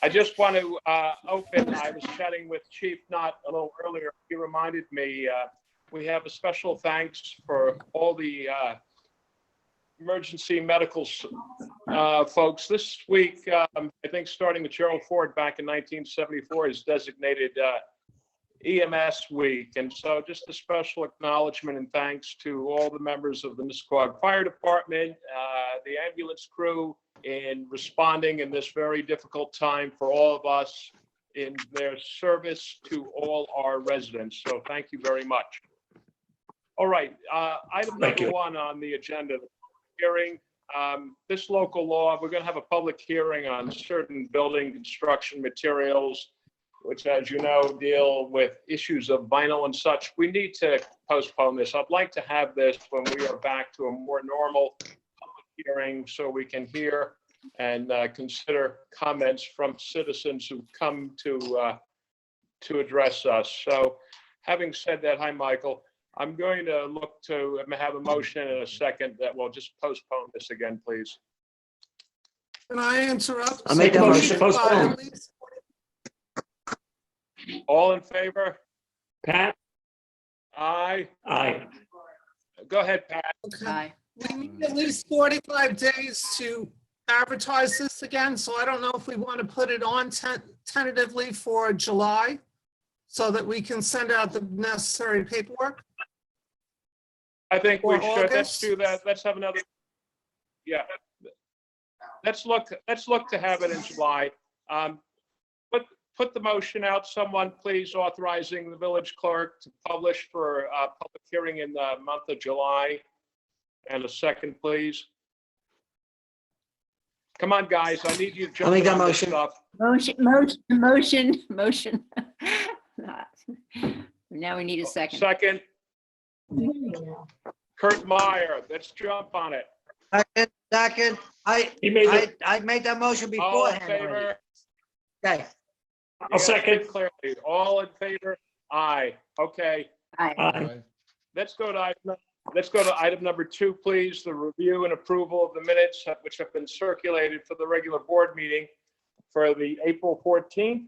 I just want to open, I was chatting with Chief Knott a little earlier. He reminded me, we have a special thanks for all the emergency medical folks. This week, I think starting with Gerald Ford back in 1974 is designated EMS week. And so just a special acknowledgement and thanks to all the members of the Muskogee Fire Department, the ambulance crew in responding in this very difficult time for all of us in their service to all our residents. So thank you very much. All right, item number one on the agenda, hearing. This local law, we're going to have a public hearing on certain building construction materials, which, as you know, deal with issues of vinyl and such. We need to postpone this. I'd like to have this when we are back to a more normal public hearing so we can hear and consider comments from citizens who come to address us. So having said that, hi, Michael. I'm going to look to have a motion in a second that will just postpone this again, please. Can I interrupt? I'll make that motion to postpone. All in favor? Pat? Aye. Aye. Go ahead, Pat. Okay. We need at least 45 days to advertise this again, so I don't know if we want to put it on tentatively for July so that we can send out the necessary paperwork. I think we Or should. Let's August? do that. Let's have another. Yeah. Let's look to have it in July. Put the motion out. Someone please authorizing the village clerk to publish for a public hearing in the month of July. And a second, please. Come on, guys. I need you to jump I'll make that on this motion. stuff. Motion. Now we need a second. Second. Kurt Meyer, let's jump on it. Second. I made that motion All in beforehand. favor? already. Okay. I'll second clearly. All in favor? Aye. Okay. Aye. Let's go to item number 2, please. The review and approval of the minutes which have been circulated for the regular board meeting for the April 14th,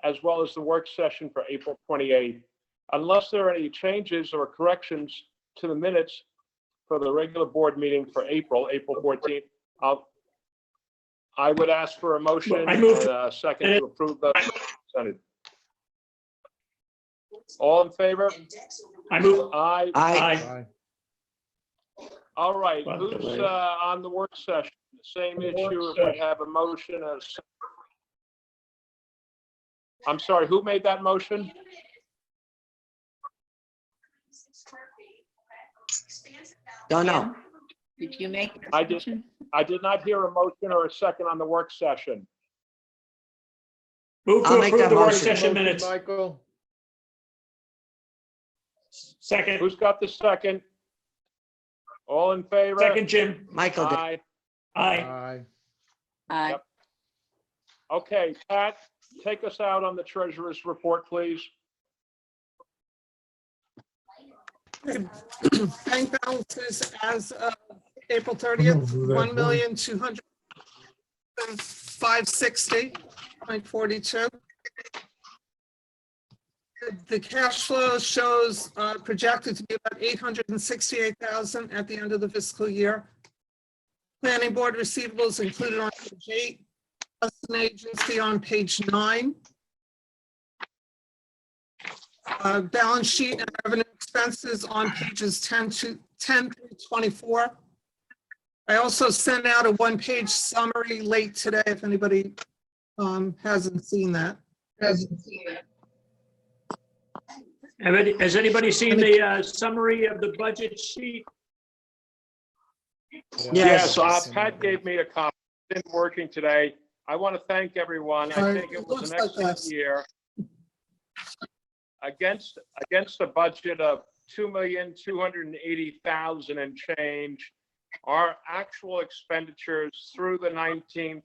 as well as the work session for April 28th. Unless there are any changes or corrections to the minutes for the regular board meeting for April 14th, I would ask for a motion I move and a second to approve those presented. All in favor? I move. Aye. Aye. All right, Well, who's delay. on the work session? The same issue, if we have a motion. I'm sorry, who made that motion? Don't know. Did you make? the I did. motion? I did not hear a motion or a second on the work session. Move I'll to make approve that the work motion. session minutes. Michael. Second, Who's got the second? All in favor? second, Jim. Michael did. Aye. Aye. Aye. Aye. Yep. Okay, Pat, take us out on the treasurer's report, please. Bank balances as of April 30th, 1,200,560.42. The cash flow shows projected to be about 868,000 at the end of the fiscal year. Planning board receivables included on page 8, custom agency on page 9. Balance sheet and revenue expenses on pages 10 through 24. I also sent out a one-page summary late today if anybody hasn't seen that. Has anybody seen the summary of the budget sheet? Yes, Pat gave me a copy. It's been working today. I want to thank everyone. I think it was an excellent year. Against a budget of $2,280,000 and change, our actual expenditures through the 19th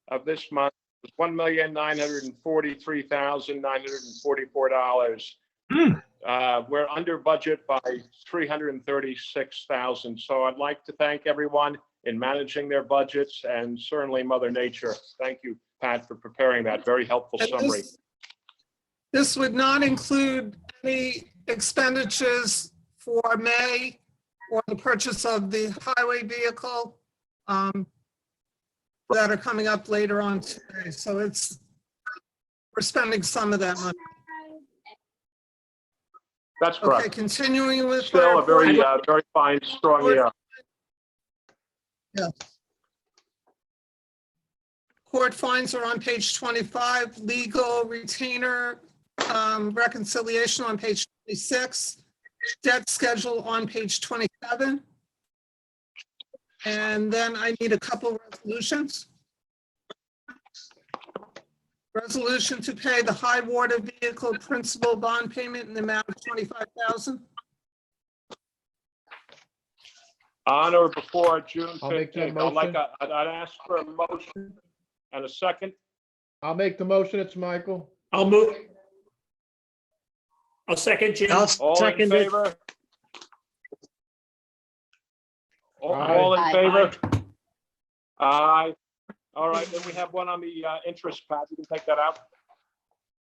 of this month was $1,943,944. We're under budget by $336,000. So I'd like to thank everyone. in managing their budgets, and certainly Mother Nature. Thank you, Pat, for preparing that very helpful And summary. this would not include any expenditures for May or the purchase of the highway vehicle that are coming up later on today. So we're spending some of that money. That's Okay, correct. continuing with. Still our a very, board- very fine, strong year. Court fines are on page 25, legal retainer reconciliation on page 26, debt schedule on page 27. And then I need a couple resolutions. Resolution to pay the high water vehicle principal bond payment in the amount of $25,000. On or before June I'll make that 15th. motion. I'd ask for a motion and a second. I'll make the motion. It's Michael. I'll move. I'll second Jim. I'll All in second it. favor? All Aye. all in Aye. favor? Aye. All right, then we have one on the interest, Pat. You can take that out.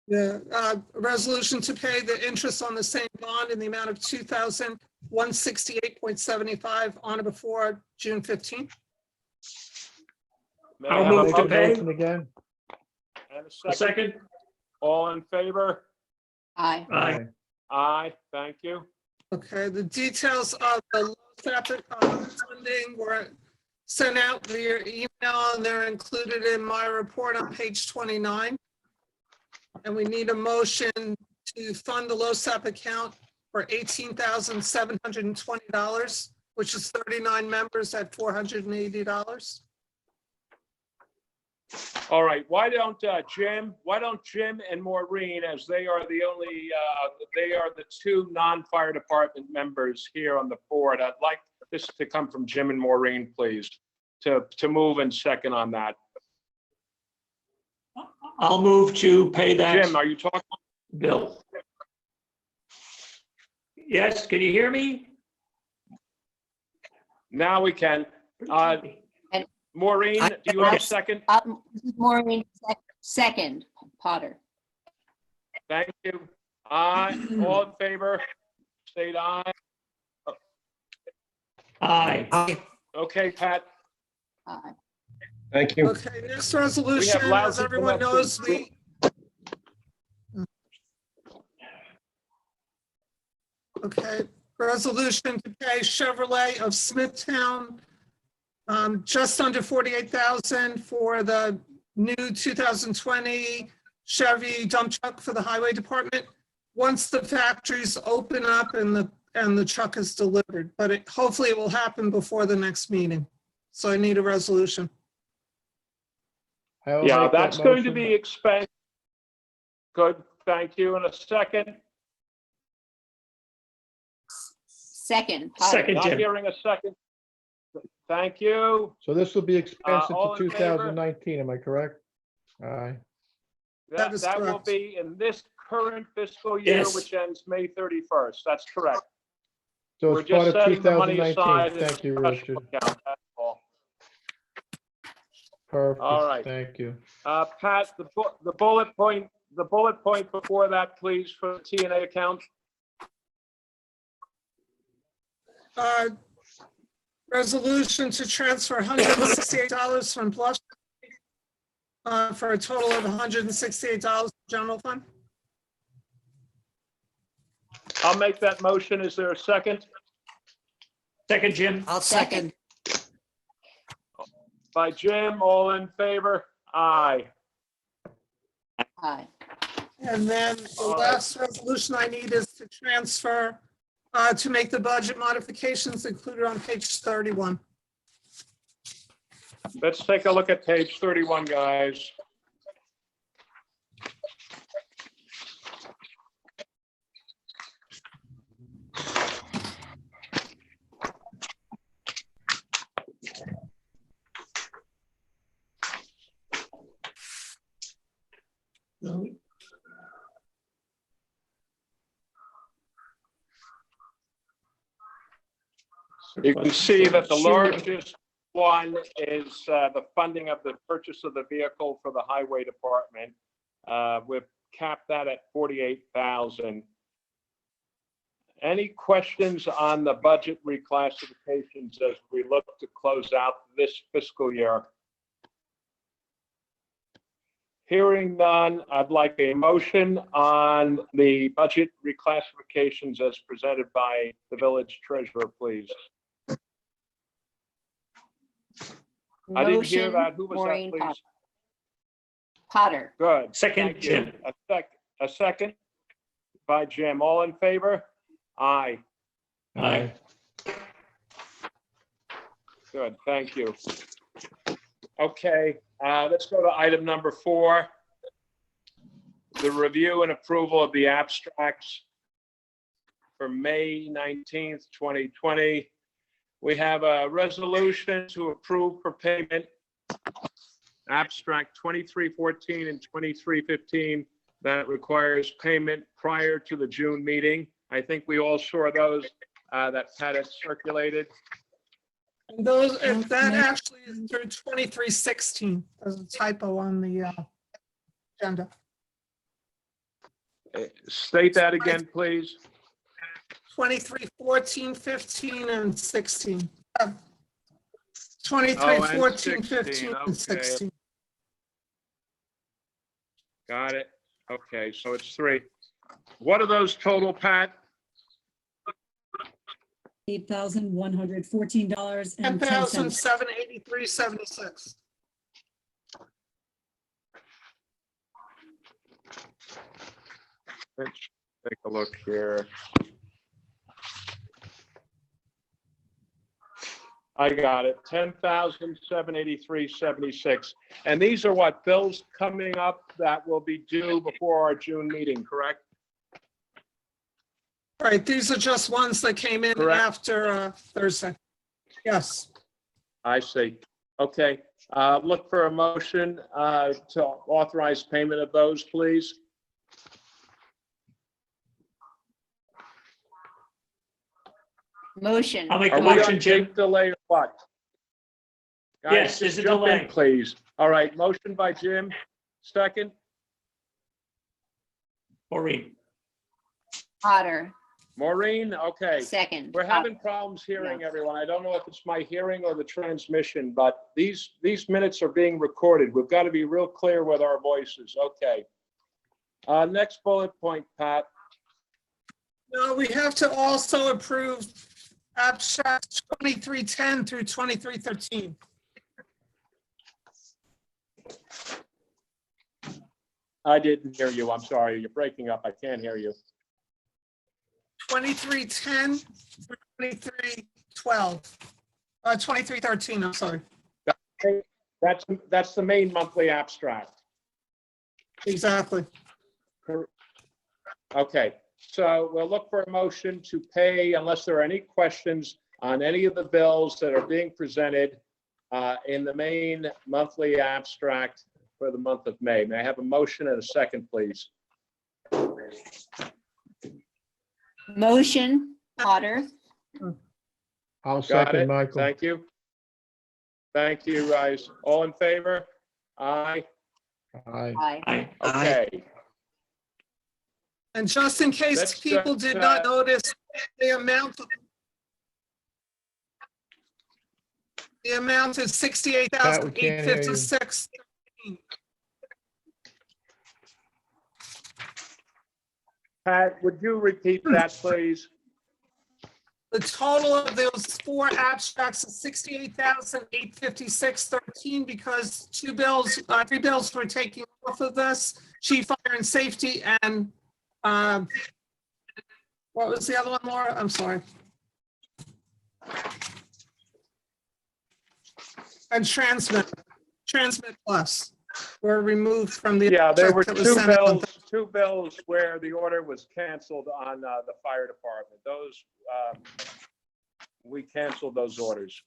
The resolution to pay the interest on the same bond in the amount of $2,168.75 on or before June 15th. May I I'll have a move to Make the motion pay. motion again. and A a second? second. All in favor? Aye. Aye. Aye, thank you. Okay, the details of the LoSAP funding were sent out via email, and they're included in my report on page 29. And we need a motion to fund the LoSAP account for $18,720, which is 39 members at $480. All right, why don't Jim and Maureen, as they are the only, they are the two non-fire department members here on the board. I'd like this to come from Jim and Maureen, please, to move and second on that. I'll move to pay that Jim, are you talking? bill. Yes, can you hear me? Now we can. Maureen, do you have a second? Maureen, second, Potter. Thank you. Aye, all in favor? State aye. Aye. Aye. Okay, Pat. Aye. Thank you. Okay, next resolution, as lousy everyone knows, connection. Okay, resolution to pay Chevrolet of Smithtown just under $48,000 for the new 2020 Chevy dump truck for the highway department. Once the factories open up and the truck is delivered, but hopefully it will happen before the next meeting. So I need a resolution. I will Yeah, make that that's going to motion. be expensive. Good, thank you. In a second, Second, Potter. Second, not Jim. hearing a second. Thank you. So this will be expensive all to in favor? 2019, am I correct? Aye. That is That will correct. be in this current fiscal year, Yes. which ends May 31st. That's correct. So We're it's part just of setting the money 2019. aside. in Thank you, a special Richard. account, that's all. Perfect. All right. Thank you. Pat, the bullet point before that, please, for the T&A account. Resolution to transfer $168 from Blush for a total of $168 general fund. I'll make that motion. Is there a second? Second, Jim. I'll second. By Jim, all in favor? Aye. Aye. And then the last resolution I need is to transfer, to make the budget modifications included on page 31. Let's take a look at page 31, guys. You can see that the largest one is the funding of the purchase of the vehicle for the highway department. We've capped that at 48,000. Any questions on the budget reclassifications as we look to close out this fiscal year? Hearing none, I'd like a motion on the budget reclassifications as presented by the village treasurer, please. I didn't hear Motion, that. Who was that, Maureen please? Potter. Good. Second, Thank you. Jim. A second by Jim. All in favor? Aye. Aye. Good, thank you. Okay, let's go to item number 4. The review and approval of the abstracts for May 19th, 2020. We have a resolution to approve for payment abstract 2314 and 2315 that requires payment prior to the June meeting. I think we all saw those that Pat had circulated. And those, and that actually is through 2316. There's a typo on the agenda. State that again, please. 2314, 15, and 16. 23, Oh, and 14, 16, 15, okay. and 16. Got it. Okay, so it's 3. What are those total, Pat? $8,114.10. 10,783.76. Let's take a look here. I got it, 10,783.76. And these are what, bills coming up that will be due before our June meeting, correct? Right, these are just ones that came in Correct. after Thursday. Yes, I see. Okay, look for a motion to authorize payment of those, please. Motion. I'll make Are the we on motion, Jim. big delay or what? Guys, Yes, there's a jump in, delay. please. All right, motion by Jim, second. Maureen. Potter. Maureen, okay. Second. We're having problems hearing everyone. I don't know if it's my hearing or the transmission, but these minutes are being recorded. We've got to be real clear with our voices. Okay. Next bullet point, Pat. no, we have to also approve abstracts 2310 through 2313. I didn't hear you. I'm sorry. You're breaking up. I can't hear you. 2310 through 2312. 2313, I'm sorry. That's the main monthly abstract. Exactly. Okay, so we'll look for a motion to pay unless there are any questions on any of the bills that are being presented in the main monthly abstract for the month of May. May I have a motion and a second, please? Motion, Potter. I'll Got second it. Michael. Thank you. Thank you, guys. All in favor? Aye. Aye. Aye. Aye. Okay. And just in case Let's people just, did not notice, the amount is Pat, we can't hear you. $68,856. Pat, would you repeat that, please? The total of those 4 abstracts is $68,856.13 because 3 bills were taken off of this, chief fire and safety and what was the other one, Laura? I'm sorry. And transmit plus were removed from the. Yeah, there were abstract that was sent out. two bills where the order was canceled on the fire department. Those, we canceled those orders.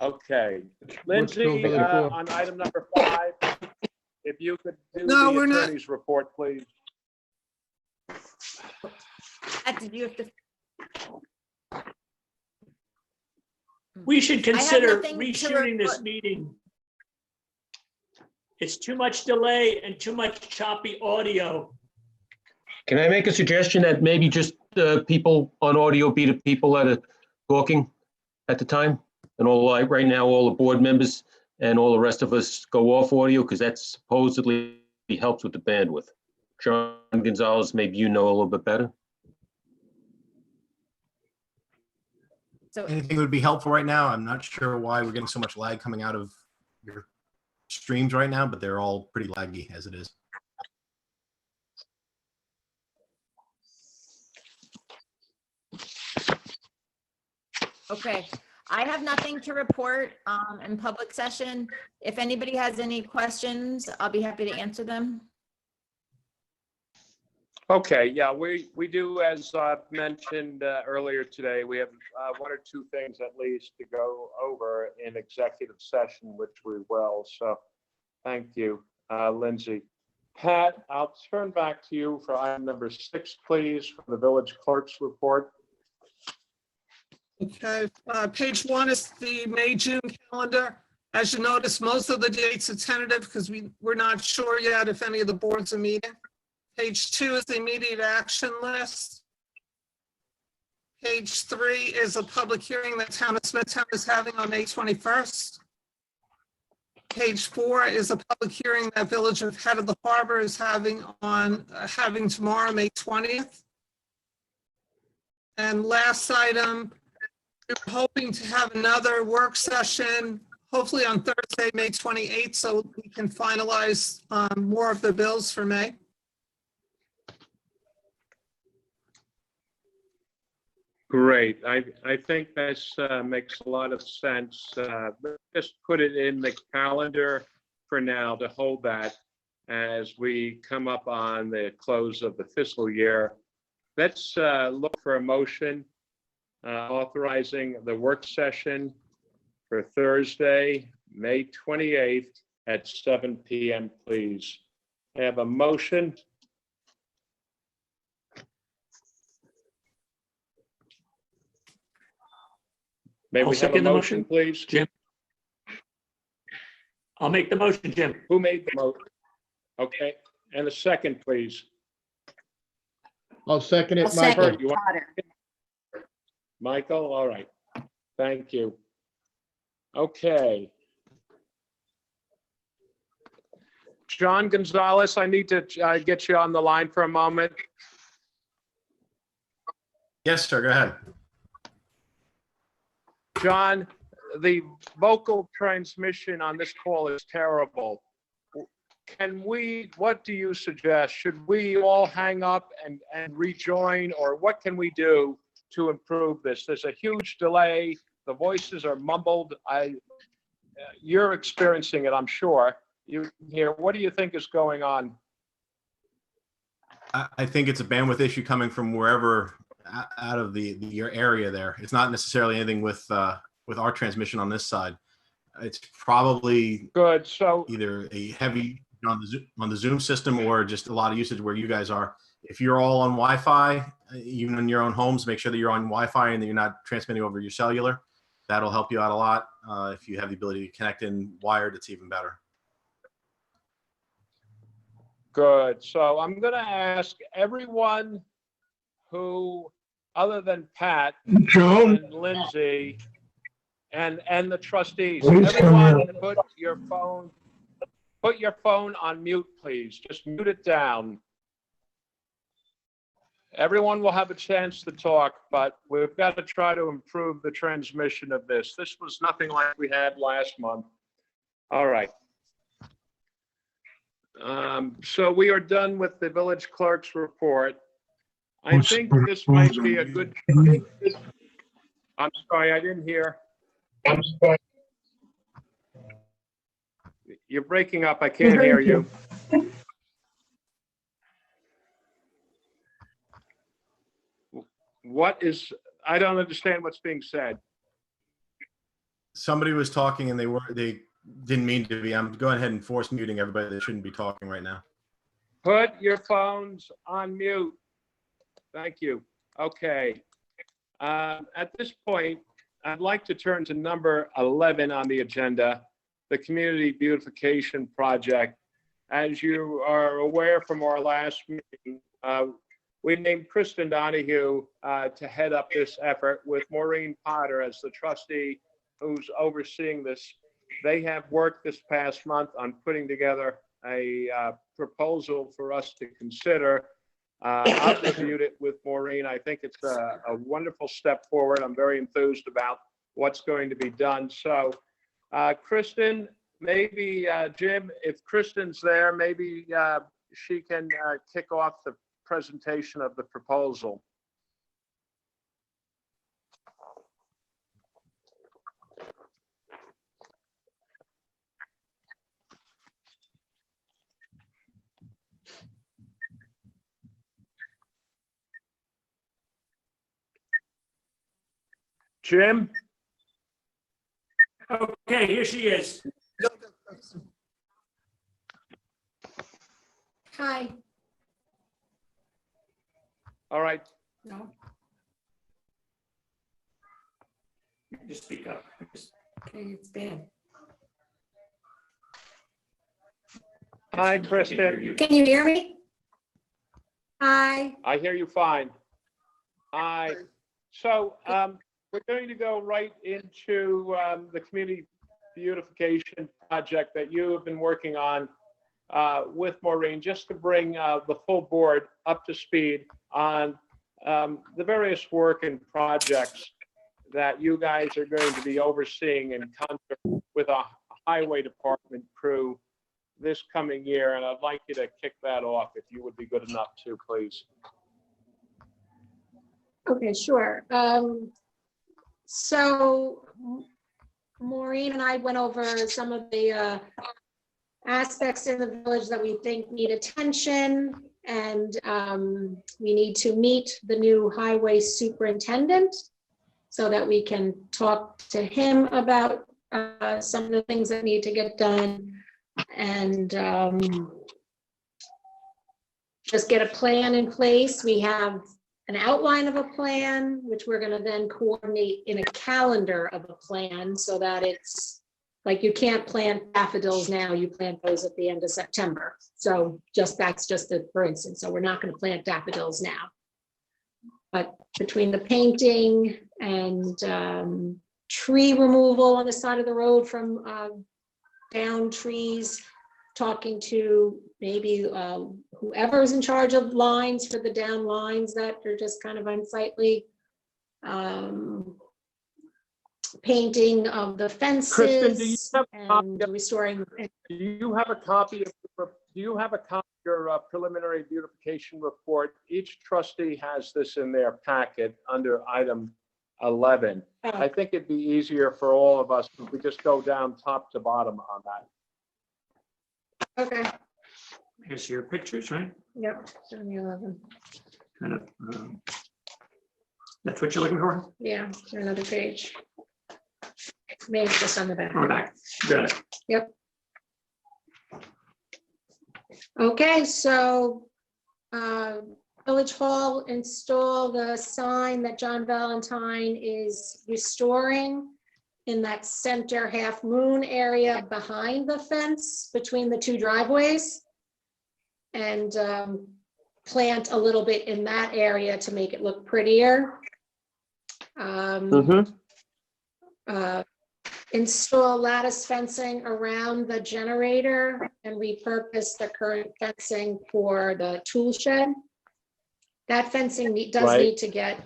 Okay. Lindsay, really cool. on item number 5, if you could do No, the we're not. attorney's report, please. Did you have to? We should consider nothing to reshooting this report. meeting. It's too much delay and too much choppy audio. Can I make a suggestion that maybe just people on audio be the people that are talking at the time? And right now, all the board members and all the rest of us go off audio because that supposedly helps with the bandwidth. John Gonzalez, maybe you know a little bit better. So Anything would be helpful right now. I'm not sure why we're getting so much lag coming out of your streams right now, but they're all pretty laggy as it is. okay, I have nothing to report in public session. If anybody has any questions, I'll be happy to answer them. Okay, yeah, we do, as mentioned earlier today, we have one or two things at least to go over in executive session, which we will. So thank you, Lindsay. Pat, I'll turn back to you for item number 6, please, from the village clerk's report. Okay, page 1 is the May-June calendar. As you notice, most of the dates are tentative because we're not sure yet if any of the boards are meeting. Page 2 is the immediate action list. Page 3 is a public hearing that Town of Smithtown is having on May 21st. Page 4 is a public hearing that Village of Head of the Harbor is having tomorrow, May 20th. And last item, we're hoping to have another work session, hopefully on Thursday, May 28th, so we can finalize more of the bills for May. Great. I think this makes a lot of sense. Just put it in the calendar for now to hold that as we come up on the close of the fiscal year. Let's look for a motion authorizing the work session for Thursday, May 28th at 7 p.m., please. I have a motion. May I'll we have a second the motion, motion. please? Jim? I'll make the motion, Jim. Who made the motion? Okay, and a second, please. I'll second I'll it, Michael. second You want- Potter. Michael, all right. Thank you. Okay. John Gonzalez, I need to get you on the line for a moment. Yes, sir. Go ahead. John, the vocal transmission on this call is terrible. What do you suggest? Should we all hang up and rejoin, or what can we do to improve this? There's a huge delay. The voices are mumbled. You're experiencing it, I'm sure. You hear, what do you think is going on? I think it's a bandwidth issue coming from wherever out of your area there. It's not necessarily anything with our transmission on this side. It's probably Good, so, either a heavy on the Zoom system or just a lot of usage where you guys are. If you're all on Wi-Fi, even in your own homes, make sure that you're on Wi-Fi and that you're not transmitting over your cellular. That'll help you out a lot. If you have the ability to connect in wired, it's even better. good. So I'm going to ask everyone who, other than Pat and Lindsay and the trustees, everyone put your phone on mute, please. Just mute it down. Everyone will have a chance to talk, but we've got to try to improve the transmission of this. This was nothing like we had last month. All right. So we are done with the village clerk's report. I think this might be a good. I'm sorry, I didn't hear. You're breaking up. I can't hear you. I don't understand what's being said. Somebody was talking and they didn't mean to be. I'm going ahead and force muting everybody that shouldn't be talking right now. Put your phones on mute. Thank you. Okay. At this point, I'd like to turn to number 11 on the agenda, the Community Beautification Project. As you are aware from our last meeting, we named Kristen Donahue to head up this effort with Maureen Potter as the trustee who's overseeing this. They have worked this past month on putting together a proposal for us to consider. I've reviewed it with Maureen. I think it's a wonderful step forward. I'm very enthused about what's going to be done. So, Kristen, maybe Jim, if Kristen's there, maybe she can kick off the presentation of the proposal. Jim? Okay, here she is. Hi. All right. No. Just speak up. Okay, it's bad. Hi, Kristen. Can you hear me? Hi. I hear you fine. Hi. So we're going to go right into the community beautification project that you have been working on with Maureen, just to bring the full board up to speed on the various work and projects that you guys are going to be overseeing in concert with a highway department crew this coming year. And I'd like you to kick that off if you would be good enough to, please. Okay, sure. So Maureen and I went over some of the aspects in the village that we think need attention, and we need to meet the new highway superintendent so that we can talk to him about some of the things that need to get done, and just get a plan in place. We have an outline of a plan, which we're going to then coordinate in a calendar of a plan, so that it's like you can't plant daffodils now, you plant those at the end of September. So that's just a, for instance, so we're not going to plant daffodils now. But between the painting and tree removal on the side of the road from down trees, talking to maybe whoever's in charge of lines for the down lines that are just kind of unsightly. Painting of the fences. Kristen, do you have a copy and restoring. Do you have a copy of your preliminary beautification report? Each trustee has this in their packet under item 11. I think it'd be easier for all of us if we just go down top to bottom on that. Okay. Here's your pictures, right? Yep. 7-11. Kind of. That's what you're looking for? Yeah, another page. Maybe it's just on the back. On the back. Got it. Yep. Okay, so Village Hall install the sign that John Valentine is restoring in that center half moon area behind the fence between the two driveways, and plant a little bit in that area to make it look prettier. Install lattice fencing around the generator and repurpose the current fencing for the tool shed. That fencing does need to get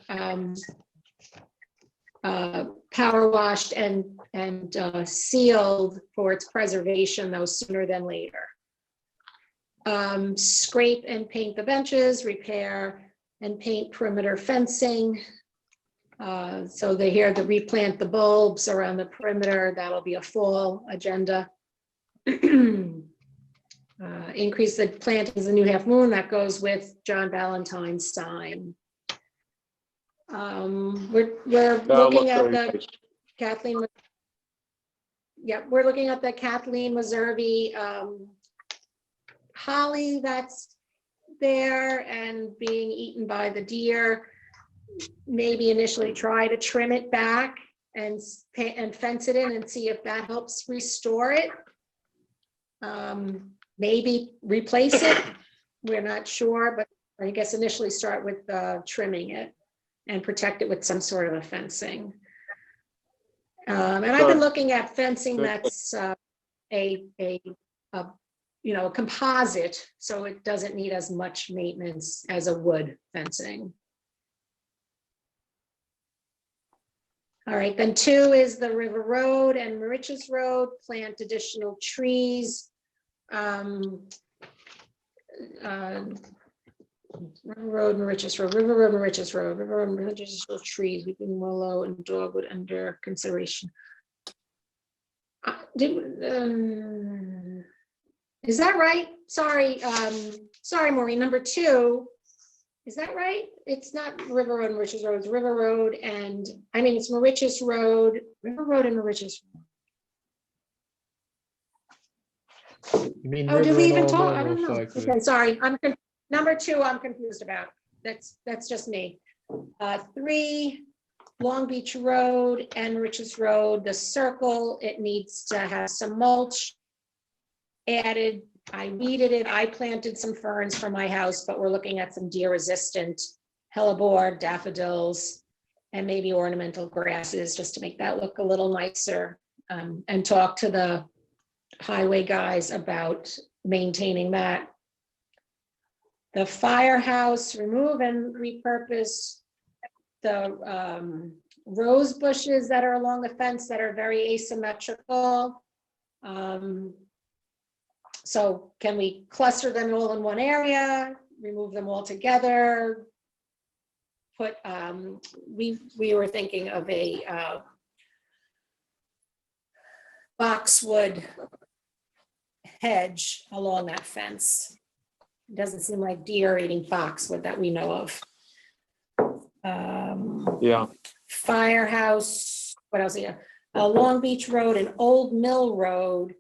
power washed and sealed for its preservation, though sooner than later. Scrape and paint the benches, repair and paint perimeter fencing. So they hear to replant the bulbs around the perimeter. That'll be a fall agenda. Increase the plantings of the new half moon. That goes with John Valentine's sign. We're looking at the Kathleen. Yeah, we're looking at the Kathleen Meservey holly that's there and being eaten by the deer. Maybe initially try to trim it back and fence it in and see if that helps restore it. Maybe replace it. We're not sure, but I guess initially start with trimming it and protect it with some sort of a fencing. And I've been looking at fencing that's a composite, so it doesn't need as much maintenance as a wood fencing. All right, then 2 is the River Road and Mauritius Road, plant additional trees. River Road, Mauritius Road, River Road, Mauritius Road, River Road, Mauritius Road, trees, weeping willow and dogwood under consideration. Is that right? Sorry, sorry, Maureen, number 2. Is that right? It's not River Road, Mauritius Road, it's River Road and, I mean, it's Mauritius Road, River Road and Mauritius. You mean Oh, did River we and even Old talk? I Mill, don't most know. likely. Okay, sorry, number 2, I'm confused about. That's just me. 3, Long Beach Road and Mauritius Road, the circle, it needs to have some mulch added. I weeded it. I planted some ferns for my house, but we're looking at some deer resistant hellebore, daffodils, and maybe ornamental grasses just to make that look a little nicer. And talk to the highway guys about maintaining that. The firehouse, remove and repurpose the rose bushes that are along the fence that are very asymmetrical. So can we cluster them all in one area, remove them all together? Put, we were thinking of a boxwood hedge along that fence. It doesn't seem like deer eating boxwood that we know of. Yeah. Firehouse, what else here? Long Beach Road and Old Mill Road.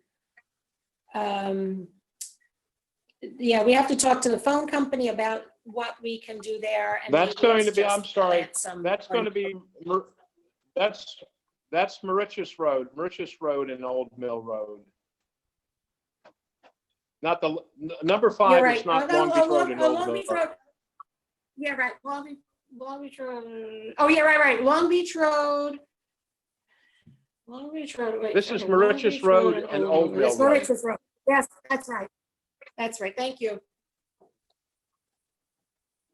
Yeah, we have to talk to the phone company about what we can do there. And That's maybe going it's to be, just I'm sorry, plant some- that's going to be, that's Mauritius Road and Old Mill Road. Not the, number 5 You're is right. not Oh, Long Beach Road and Old Long Mill Beach Road. Road. Yeah, right. Long Beach Road. Oh, yeah, right. Long Beach Road. Long Beach Road. Wait, This is okay, Long Mauritius Beach Road and Old Mill Yes, Road. Mauritius Road. Yes, that's right. That's right. Thank you.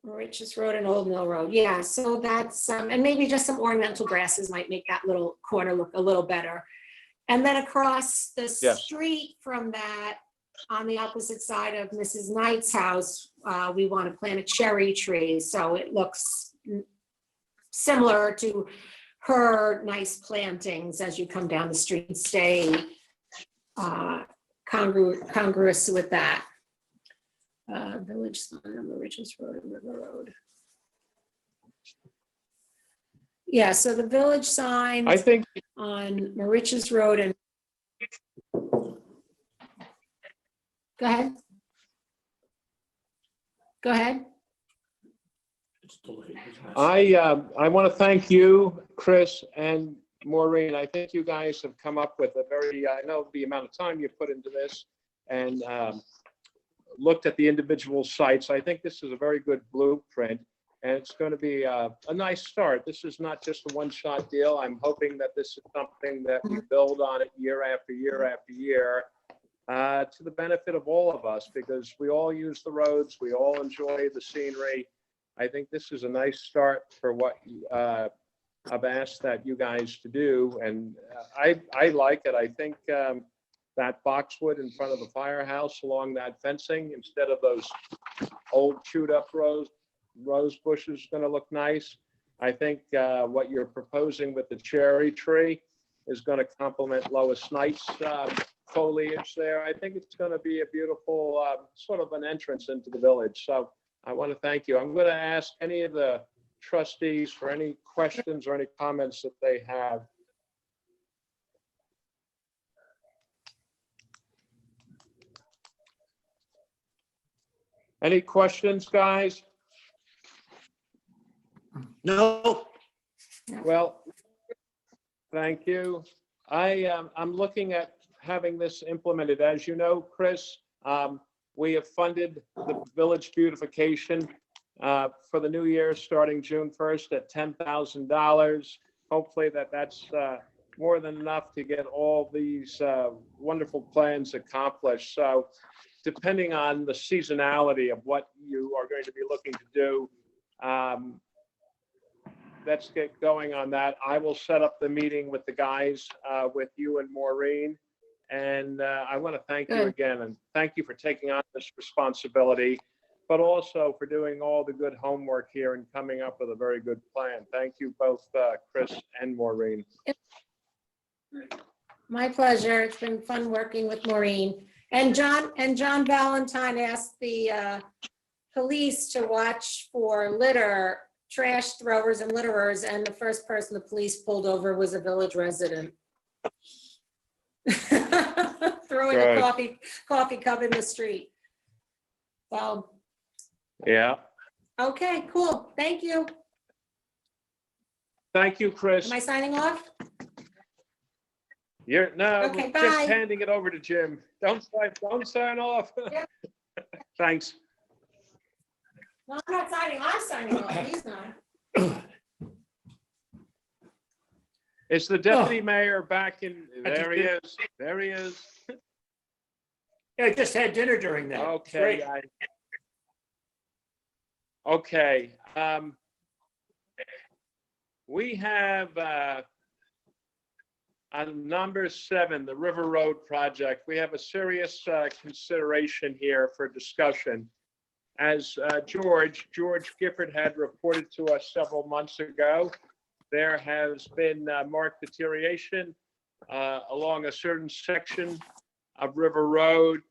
Mauritius Road and Old Mill Road. Yeah, so that's, and maybe just some ornamental grasses might make that little corner look a little better. And then across the Yes. street from that, on the opposite side of Mrs. Knight's house, we want to plant a cherry tree. So it looks similar to her nice plantings as you come down the street and stay congruous with that. Village sign on Mauritius Road and River Road. Yeah, so the village sign I think, on Mauritius Road and go ahead. Go ahead. I want to thank you, Chris and Maureen. I think you guys have come up with a very, I know the amount of time you put into this and looked at the individual sites. I think this is a very good blueprint and it's going to be a nice start. This is not just a one-shot deal. I'm hoping that this is something that we build on it year after year after year to the benefit of all of us because we all use the roads. We all enjoy the scenery. I think this is a nice start for what I've asked that you guys to do. And I like it. I think that boxwood in front of the firehouse along that fencing, instead of those old chewed up rose bushes, is going to look nice. I think what you're proposing with the cherry tree is going to complement Lois Knight's foliage there. I think it's going to be a beautiful sort of an entrance into the village. So I want to thank you. I'm going to ask any of the trustees for any questions or any comments that they have. Any questions, guys? No, Well, Thank you. I'm looking at having this implemented. As you know, Chris, we have funded the village beautification for the new year, starting June 1st at $10,000. Hopefully that's more than enough to get all these wonderful plans accomplished. So depending on the seasonality of what you are going to be looking to do, let's get going on that. I will set up the meeting with the guys, with you and Maureen. And I want to thank you Good. again, and thank you for taking on this responsibility, but also for doing all the good homework here and coming up with a very good plan. Thank you both, Chris and Maureen. My pleasure. It's been fun working with Maureen. And John Valentine asked the police to watch for trash throwers and litterers, and the first person the police pulled over was a village resident. Throwing Good. a coffee cup in the street. So, Yeah. okay, cool. Thank you. Thank you, Chris. Am I signing off? No, Okay, we're just bye. handing it over to Jim. Don't sign off. Yep. Thanks. No, I'm not signing. I'm signing off. He's not. Is the deputy mayor back in? There he is. There he is. Yeah, I just had dinner during that. It's great. Okay. Okay. We have on number 7, the River Road project. We have a serious consideration here for discussion. As George Gifford had reported to us several months ago, there has been marked deterioration along a certain section of River Road.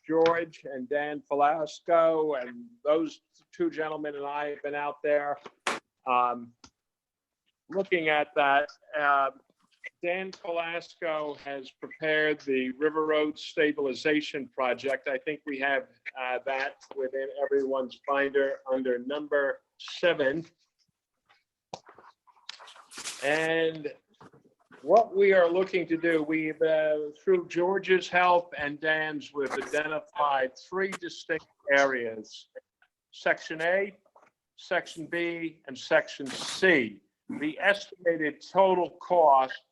George and Dan Velasco and those two gentlemen and I have been out there looking at that. Dan Velasco has prepared the River Road Stabilization Project. I think we have that within everyone's binder under number 7. And what we are looking to do, we've, through George's help and Dan's, we've identified 3 distinct areas: Section A, Section B, and Section C. The estimated total cost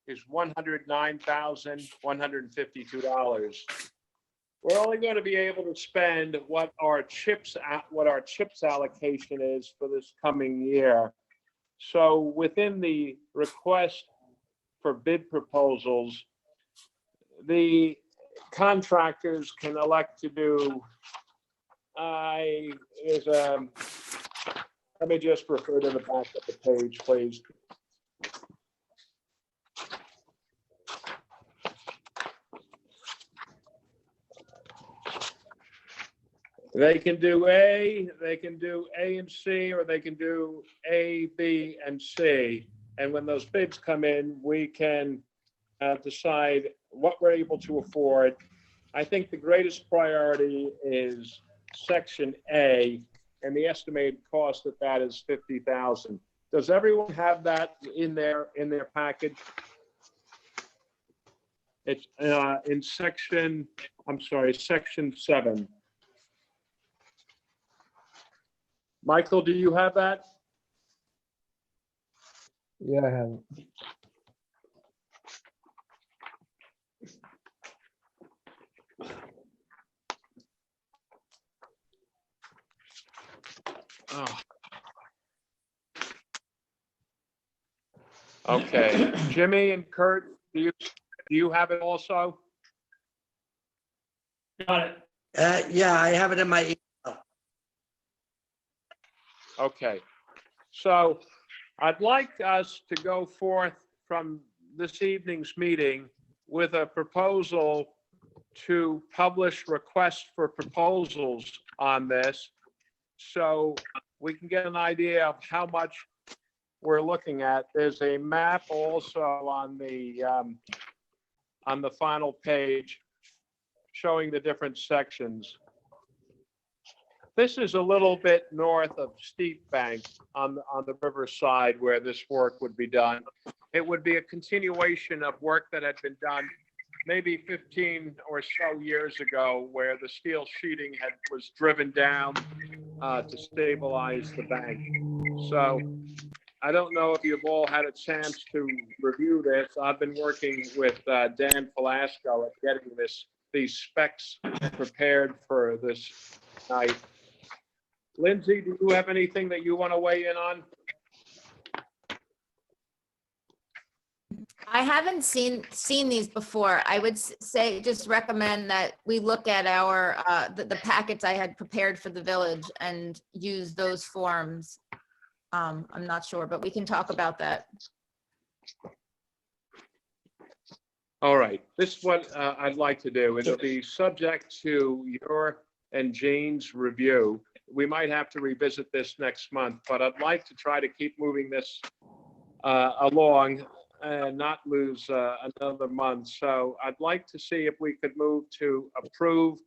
is $109,152. We're only going to be able to spend what our CHIPS allocation is for this coming year. So within the request for bid proposals, the contractors can elect to do, let me just refer to the back of the page, please. They can do A and C, or they can do A, B, and C. And when those bids come in, we can decide what we're able to afford. I think the greatest priority is Section A, and the estimated cost of that is $50,000. Does everyone have that in their package? It's in Section 7. Michael, do you have that? Yeah, I have it. Oh. Okay, Jimmy and Kurt, do you have it also? Got it. Yeah, I have it in my, Okay, so I'd like us to go forth from this evening's meeting with a proposal to publish requests for proposals on this, so we can get an idea of how much we're looking at. There's a map also on the final page showing the different sections. This is a little bit north of Steep Bank on the riverside where this work would be done. it would be a continuation of work that had been done maybe 15 or so years ago, where the steel sheeting was driven down to stabilize the bank. So I don't know if you've all had a chance to review this. I've been working with Dan Velasco at getting these specs prepared for this night. Lindsay, do you have anything that you want to weigh in on? I haven't seen these before. I would say, just recommend that we look at our, the packets I had prepared for the village and use those forms. I'm not sure, but we can talk about that. All right, this is what I'd like to do. It'll be subject to your and Jane's review. We might have to revisit this next month, but I'd like to try to keep moving this along and not lose another month. So I'd like to see if we could move to approve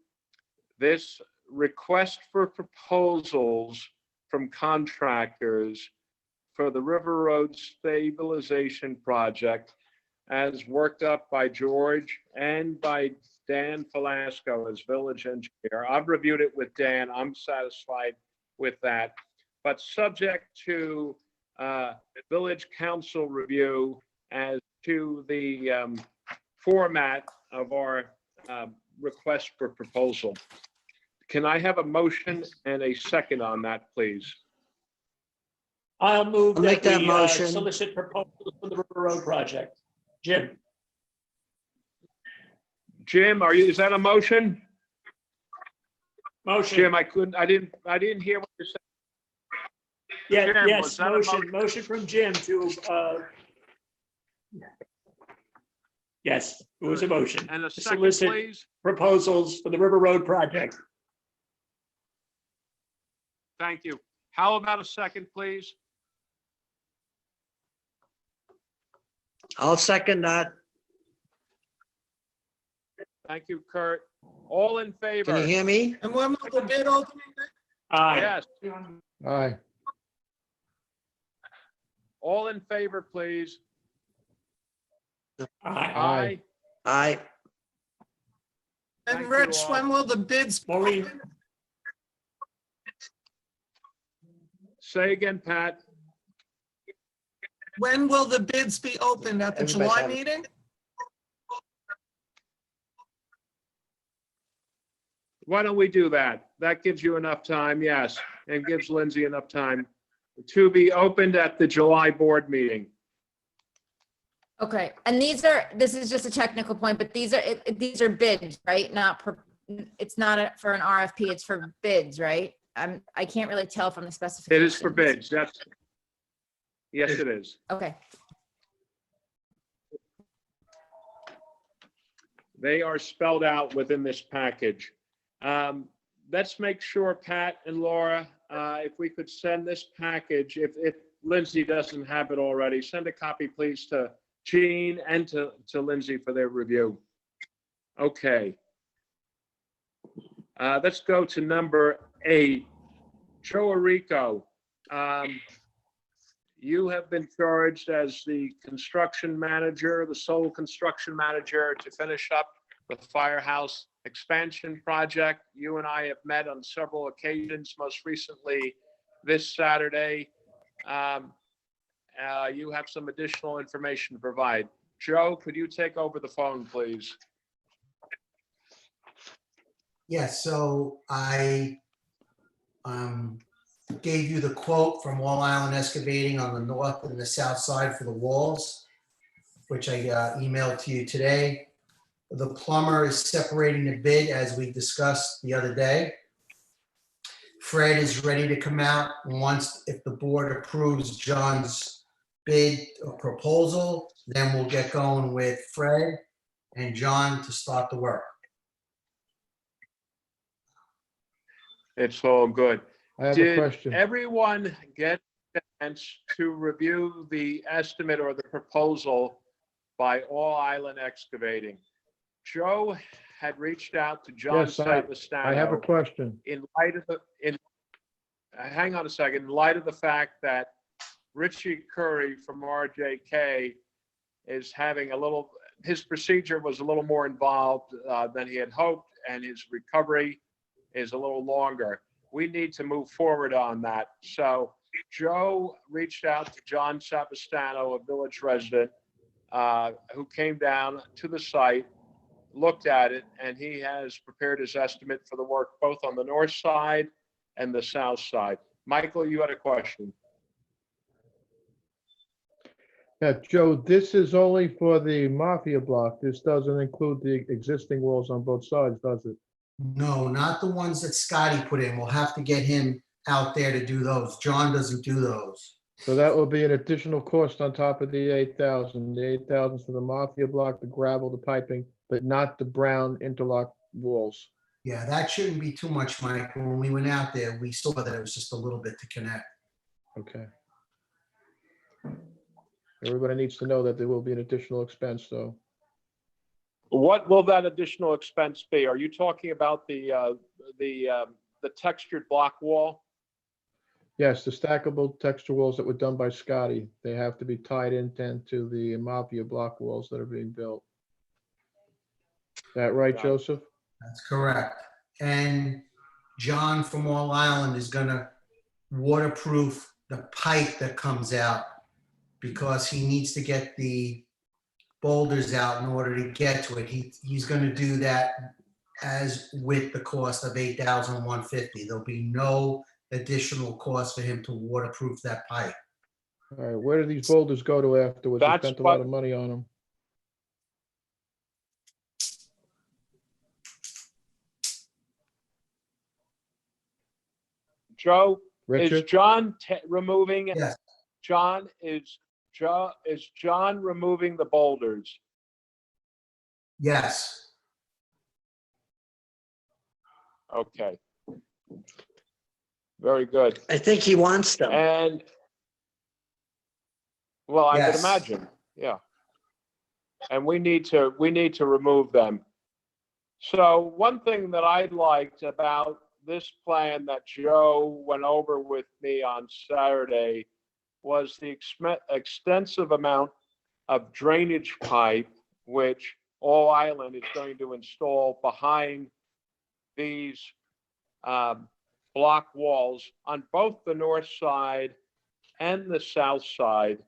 this request for proposals from contractors for the River Road Stabilization Project as worked up by George and by Dan Velasco as village engineer. I've reviewed it with Dan. I'm satisfied with that. But subject to village council review as to the format of our request for proposal. Can I have a motion and a second on that, please? I'll move I'll make that that we motion. solicit proposals for the River Road project. Jim? Jim, is that a motion? Motion. Jim, I didn't hear what you said. Yeah, Jim, yes, was that a motion from Jim to, yes, it was a motion. And a To second, solicit please. proposals for the River Road project. Thank you. How about a second, please? I'll second that. Thank you, Kurt. All in favor? Can you hear me? And when will the bid opening be? Aye. Yes. Aye. All in favor, please. Aye. Aye. Thank And you Rich, all. when will the bids? be Maureen? open? Say again, Pat. When will the bids be opened at the Everybody's July having- meeting? Why don't we do that? That gives you enough time, yes, and gives Lindsay enough time to be opened at the July board meeting. Okay, and this is just a technical point, but these are bids, right? It's not for an RFP, it's for bids, right? I can't really tell from the It specifications. is for bids. Yes, it is. Okay, They are spelled out within this package. Let's make sure, Pat and Laura, if we could send this package, if Lindsay doesn't have it already, send a copy, please, to Jean and to Lindsay for their review. Okay. Let's go to number 8. Joe Arico, you have been charged as the construction manager, the sole construction manager, to finish up the firehouse expansion project. You and I have met on several occasions, most recently this Saturday. You have some additional information to provide. Joe, could you take over the phone, please? Yes, so I gave you the quote from Wall Island Excavating on the north and the south side for the walls, which I emailed to you today. The plumber is separating the bid as we discussed the other day. Fred is ready to come out once, if the board approves John's bid or proposal, then we'll get going with Fred and John to start the work. It's all good. I have a question. Did everyone get a chance to review the estimate or the proposal by All Island Excavating? Joe had reached out to John Yes, I have a Savastano question. in light of hang on a second, in light of the fact that Richie Curry from RJK is having a little, his procedure was a little more involved than he had hoped, and his recovery is a little longer. We need to move forward on that. So Joe reached out to John Savastano, a village resident, who came down to the site, looked at it, and he has prepared his estimate for the work both on the north side and the south side. Michael, you had a question. Yeah, Joe, this is only for the Mafia block. This doesn't include the existing walls on both sides, does it? No, not the ones that Scotty put in. We'll have to get him out there to do those. John doesn't do those. So that will be an additional cost on top of the 8,000. The 8,000 for the Mafia block, the gravel, the piping, but not the brown interlock walls. Yeah, that shouldn't be too much, Mike. When we went out there, we saw that it was just a little bit to connect. Okay. Everybody needs to know that there will be an additional expense, though. What will that additional expense be? Are you talking about the textured block wall? Yes, the stackable texture walls that were done by Scotty, they have to be tied into the Mafia block walls that are being built. Is that right, Got it. Joseph? That's correct. And John from All Island is gonna waterproof the pipe that comes out because he needs to get the boulders out in order to get to it. He's gonna do that as with the cost of $8,150. There'll be no additional cost for him to waterproof that pipe. All right, where do these boulders go to afterwards? We That's spent a lot what- of money on them. Joe, is Richard? John removing? Yes. John, is John removing the boulders? Yes, Okay. Very good. I think he wants them. And, well, I would Yes. imagine, yeah. And we need to remove them. So one thing that I liked about this plan that Joe went over with me on Saturday was the extensive amount of drainage pipe, which All Island is going to install behind these block walls on both the north side and the south side,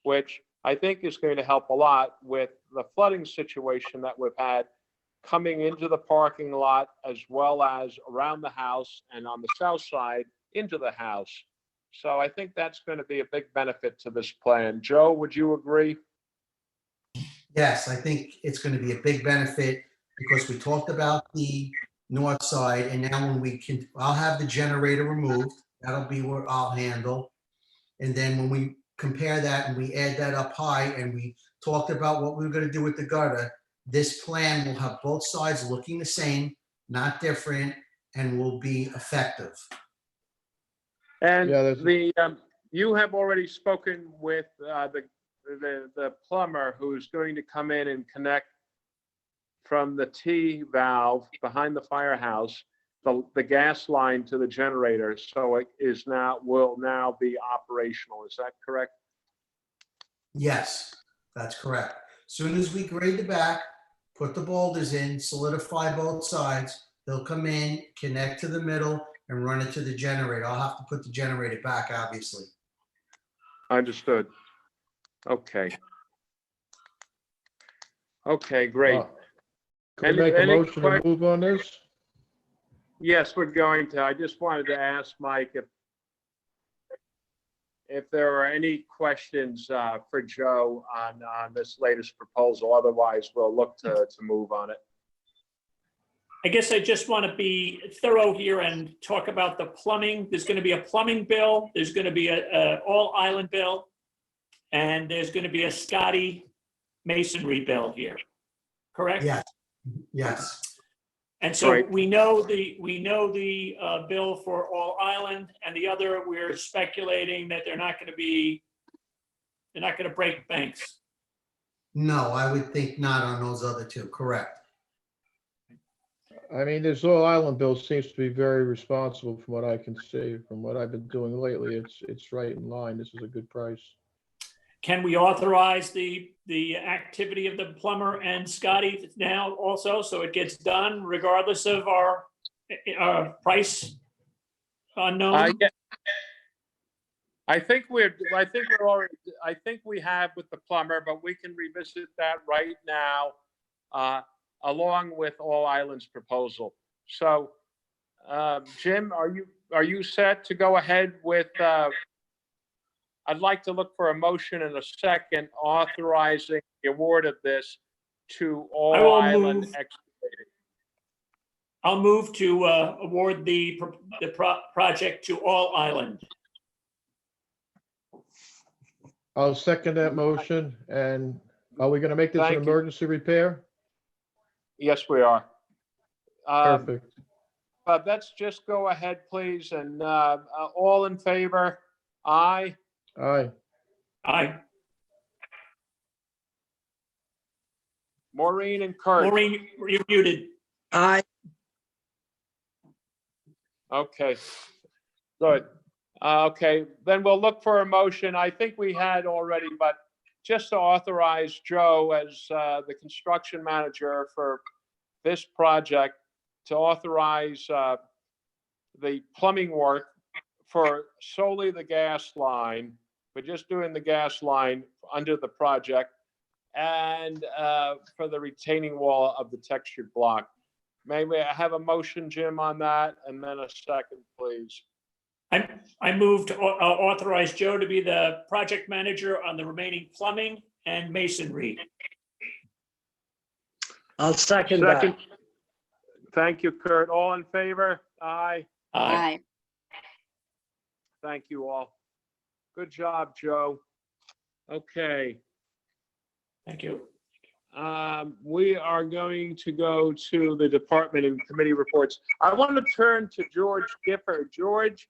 which I think is going to help a lot with the flooding situation that we've had coming into the parking lot as well as around the house and on the south side into the house. So I think that's going to be a big benefit to this plan. Joe, would you agree? yes, I think it's gonna be a big benefit because we talked about the north side and now when we can, I'll have the generator removed. That'll be what I'll handle. And then when we compare that and we add that up high and we talked about what we were gonna do with the gutter, this plan will have both sides looking the same, not different, and will be effective. And Yeah, that's- you have already spoken with the plumber who's going to come in and connect from the T valve behind the firehouse, the gas line to the generator. So it will now be operational. Is that correct? Yes, that's correct. Soon as we grade the back, put the boulders in, solidify both sides, they'll come in, connect to the middle and run it to the generator. I'll have to put the generator back, obviously. Understood. Okay. Okay, great. Can we make a Any motion to move on this? Yes, we're going to. I just wanted to ask Mike if there are any questions for Joe on this latest proposal. Otherwise, we'll look to move on it. I guess I just want to be thorough here and talk about the plumbing. There's going to be a plumbing bill. There's going to be a All Island bill. And there's going to be a Scotty masonry bill here. Correct? Yes, yes, And so Right. we know the bill for All Island and the other, we're speculating that they're not going to break banks. no, I would think not on those other two, correct. I mean, this All Island bill seems to be very responsible from what I can see, from what I've been doing lately. It's right in line. This is a good price. can we authorize the activity of the plumber and Scotty now also, so it gets done regardless of our price unknown? Yeah. I think we have with the plumber, but we can revisit that right now, along with All Island's proposal. So, Jim, are you set to go ahead with, I'd like to look for a motion in a second authorizing the award of this to I All will Island move. Excavating. I'll move to award the project to All Island. I'll second that motion. And are we gonna make this an Thank you. emergency repair? Yes, we are. Perfect. But let's just go ahead, please, and all in favor? Aye. Aye. Aye. Maureen and Kurt. Maureen, you're muted. Aye. Okay, good. Okay, then we'll look for a motion. I think we had already, but just to authorize Joe as the construction manager for this project to authorize the plumbing work for solely the gas line, but just doing the gas line under the project, and for the retaining wall of the textured block. May we have a motion, Jim, on that, and then a second, please? I moved to authorize Joe to be the project manager on the remaining plumbing and masonry. I'll second that. Second. Thank you, Kurt. All in favor? Aye. Aye. Thank you all. Good job, Joe. Okay. Thank you. We are going to go to the department and committee reports. I want to turn to George Gifford. George,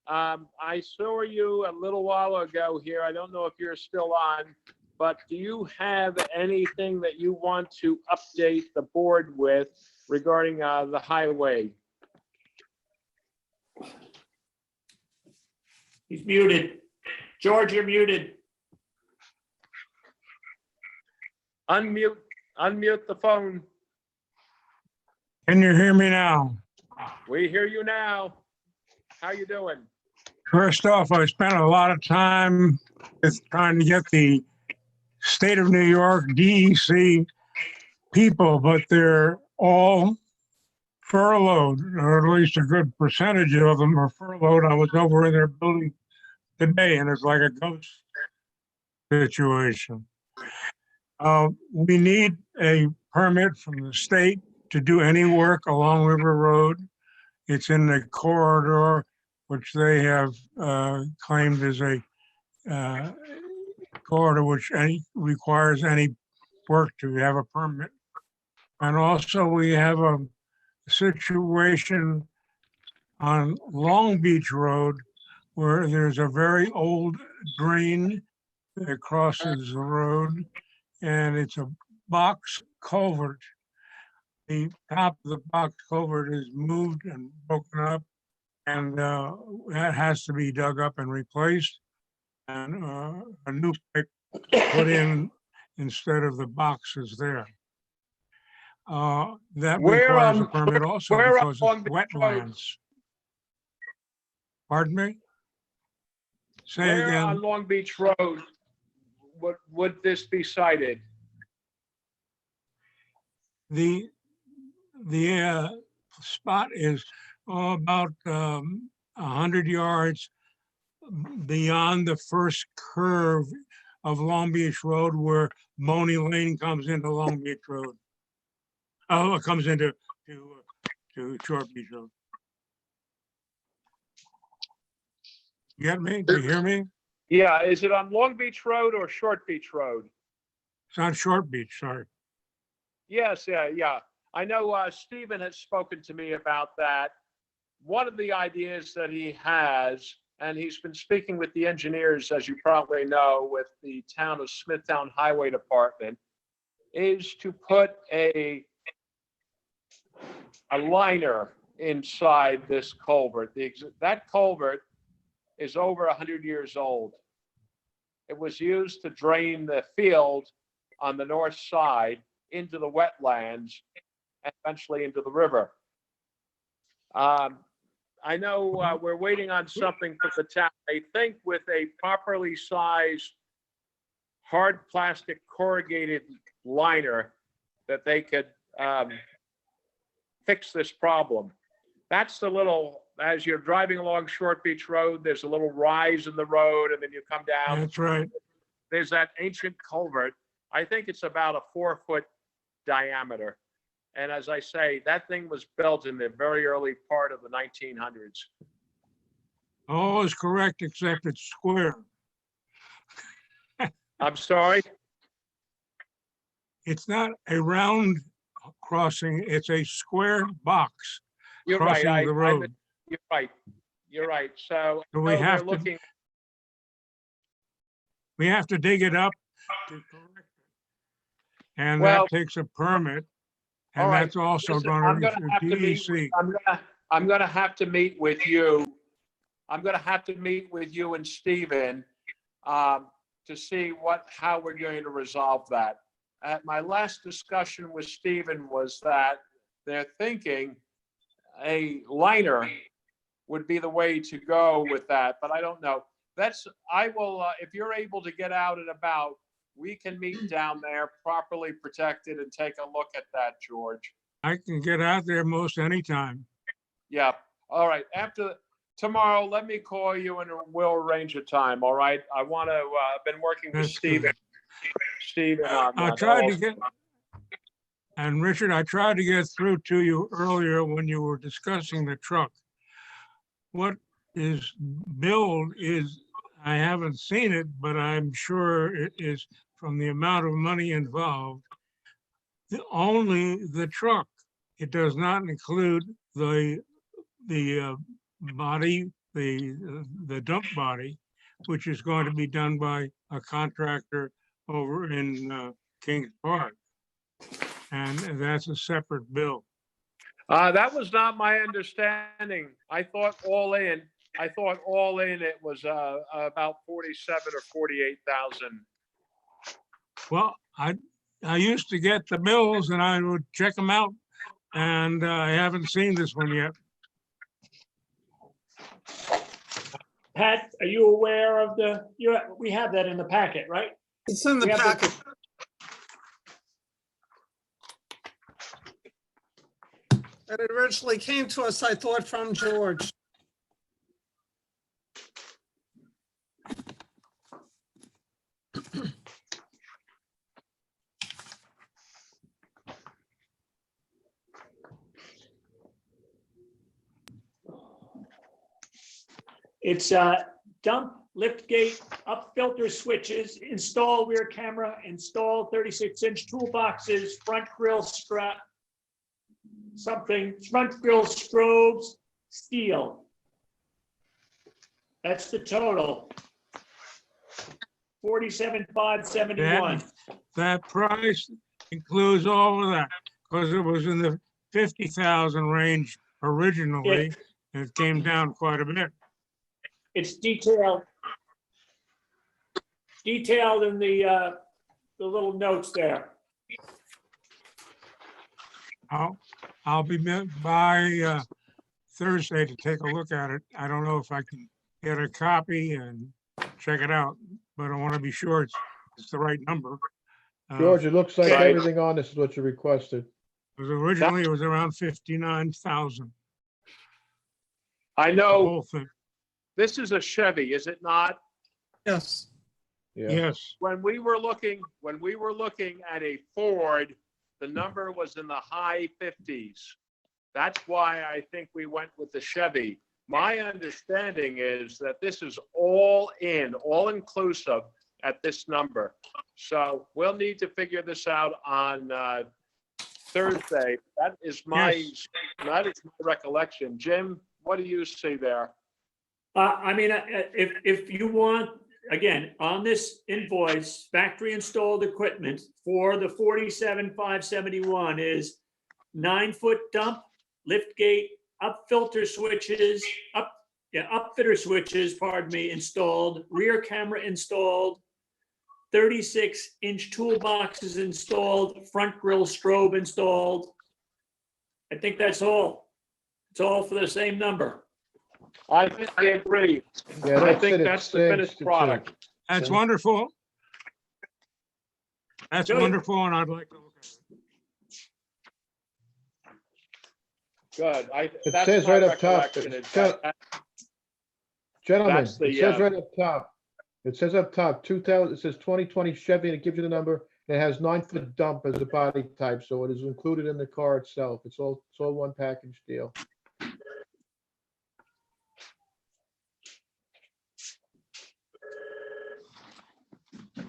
I saw you a little while ago here. I don't know if you're still on, but do you have anything that you want to update the board with regarding the highway? He's muted. George, you're muted. Unmute the phone. Can you hear me now? We hear you now. How you doing? First off, I spent a lot of time with trying to get the state of New York DEC people, but they're all furloughed, or at least a good percentage of them are furloughed. I was over in their building today, and it's like a ghost situation. We need a permit from the state to do any work along River Road. It's in the corridor, which they have claimed is a corridor which requires any work to have a permit. And also we have a situation on Long Beach Road where there's a very old drain that crosses the road, and it's a box culvert. The top of the box culvert is moved and broken up, and that has to be dug up and replaced, and a new pipe put in instead of the boxes there. That Where requires a on- permit also where because it's along the road? wetlands. Pardon me? Say Where again. on Long Beach Road would this be cited? The spot is about 100 yards beyond the first curve of Long Beach Road where Boney Lane comes into Long Beach Road. Oh, it comes into to Short Beach Road. You get me? Do you hear me? Yeah, is it on Long Beach Road or Short Beach Road? It's on Short Beach, sorry. Yes, yeah. I know Stephen has spoken to me about that. One of the ideas that he has, and he's been speaking with the engineers, as you probably know, with the town of Smithtown Highway Department, is to put a liner inside this culvert. That culvert is over 100 years old. It was used to drain the field on the north side into the wetlands and eventually into the river. I know we're waiting on something from the town. I think with a properly sized hard plastic corrugated liner that they could fix this problem. That's the little, as you're driving along Short Beach Road, there's a little rise in the road and then you come down. That's right. There's that ancient culvert. I think it's about a 4-foot diameter. And as I say, that thing was built in the very early part of the 1900s. All is correct except it's square. I'm sorry? It's not a round crossing, it's a square box You're right. crossing the road. You're right. You're right. So So I we know they're have to, looking, we have to dig it up to correct it. And Well, that takes a permit. all And right, that's also listen, going I'm to gonna have to be meet with- DEC. I'm gonna have to meet with you. I'm gonna have to meet with you and Stephen to see how we're going to resolve that. At my last discussion with Stephen was that they're thinking a liner would be the way to go with that, but I don't know. I will, if you're able to get out and about, we can meet down there properly protected and take a look at that, George. I can get out there most anytime. Yeah, all right. After tomorrow, let me call you and we'll arrange a time, all right? I want to, I've been working with That's good. Stephen on I that. tried to get, and Richard, I tried to get through to you earlier when you were discussing the truck. What is billed is, I haven't seen it, but I'm sure it is from the amount of money involved, only the truck. It does not include the body, the dump body, which is going to be done by a contractor over in Kings Park. And that's a separate bill. That was not my understanding. I thought all in it was about 47 or 48,000. Well, I used to get the bills and I would check them out, and I haven't seen this one yet. Pat, are you aware of we have that in the packet, right? It's in the We have the- packet. And it originally came to us, I thought, from George. It's dump, lift gate, up filter switches, install rear camera, install 36-inch toolboxes, front grille strap, front grille strobes, steel. That's the total. 47,571. That price includes all of that, because it was in the 50,000 range originally, and it came down quite a bit. It's detailed in the little notes there. I'll be by Thursday to take a look at it. I don't know if I can get a copy and check it out, but I want to be sure it's the right number. George, it looks like Right. everything on this is what you requested. Because originally it was around 59,000. I The know whole thing. this is a Chevy, is it not? Yes. Yeah. Yes, When we were looking at a Ford, the number was in the high 50s. That's why I think we went with the Chevy. My understanding is that this is all inclusive at this number. So we'll need to figure this out on Thursday. That is my recollection. Jim, what do you see there? I mean, if you want, again, on this invoice, factory installed equipment for the 47,571 is 9-foot dump, lift gate, up filter switches, upfitter switches, pardon me, installed, rear camera installed, 36-inch toolboxes installed, front grille strobe installed. I think that's all. It's all for the same number. I think I agree. Yeah, I that's think it. that's It's the six, finished it's product. That's So- wonderful. That's Good. wonderful, and I'd like to look at it. Good. It That's says my right up top, recollection is gen- that- Gentlemen, That's the, it says right up top. It says up top, 2000, it says 2020 Chevy, and it gives you the number. It has 9-foot dump as a body type, so it is included in the car itself. It's all one package deal.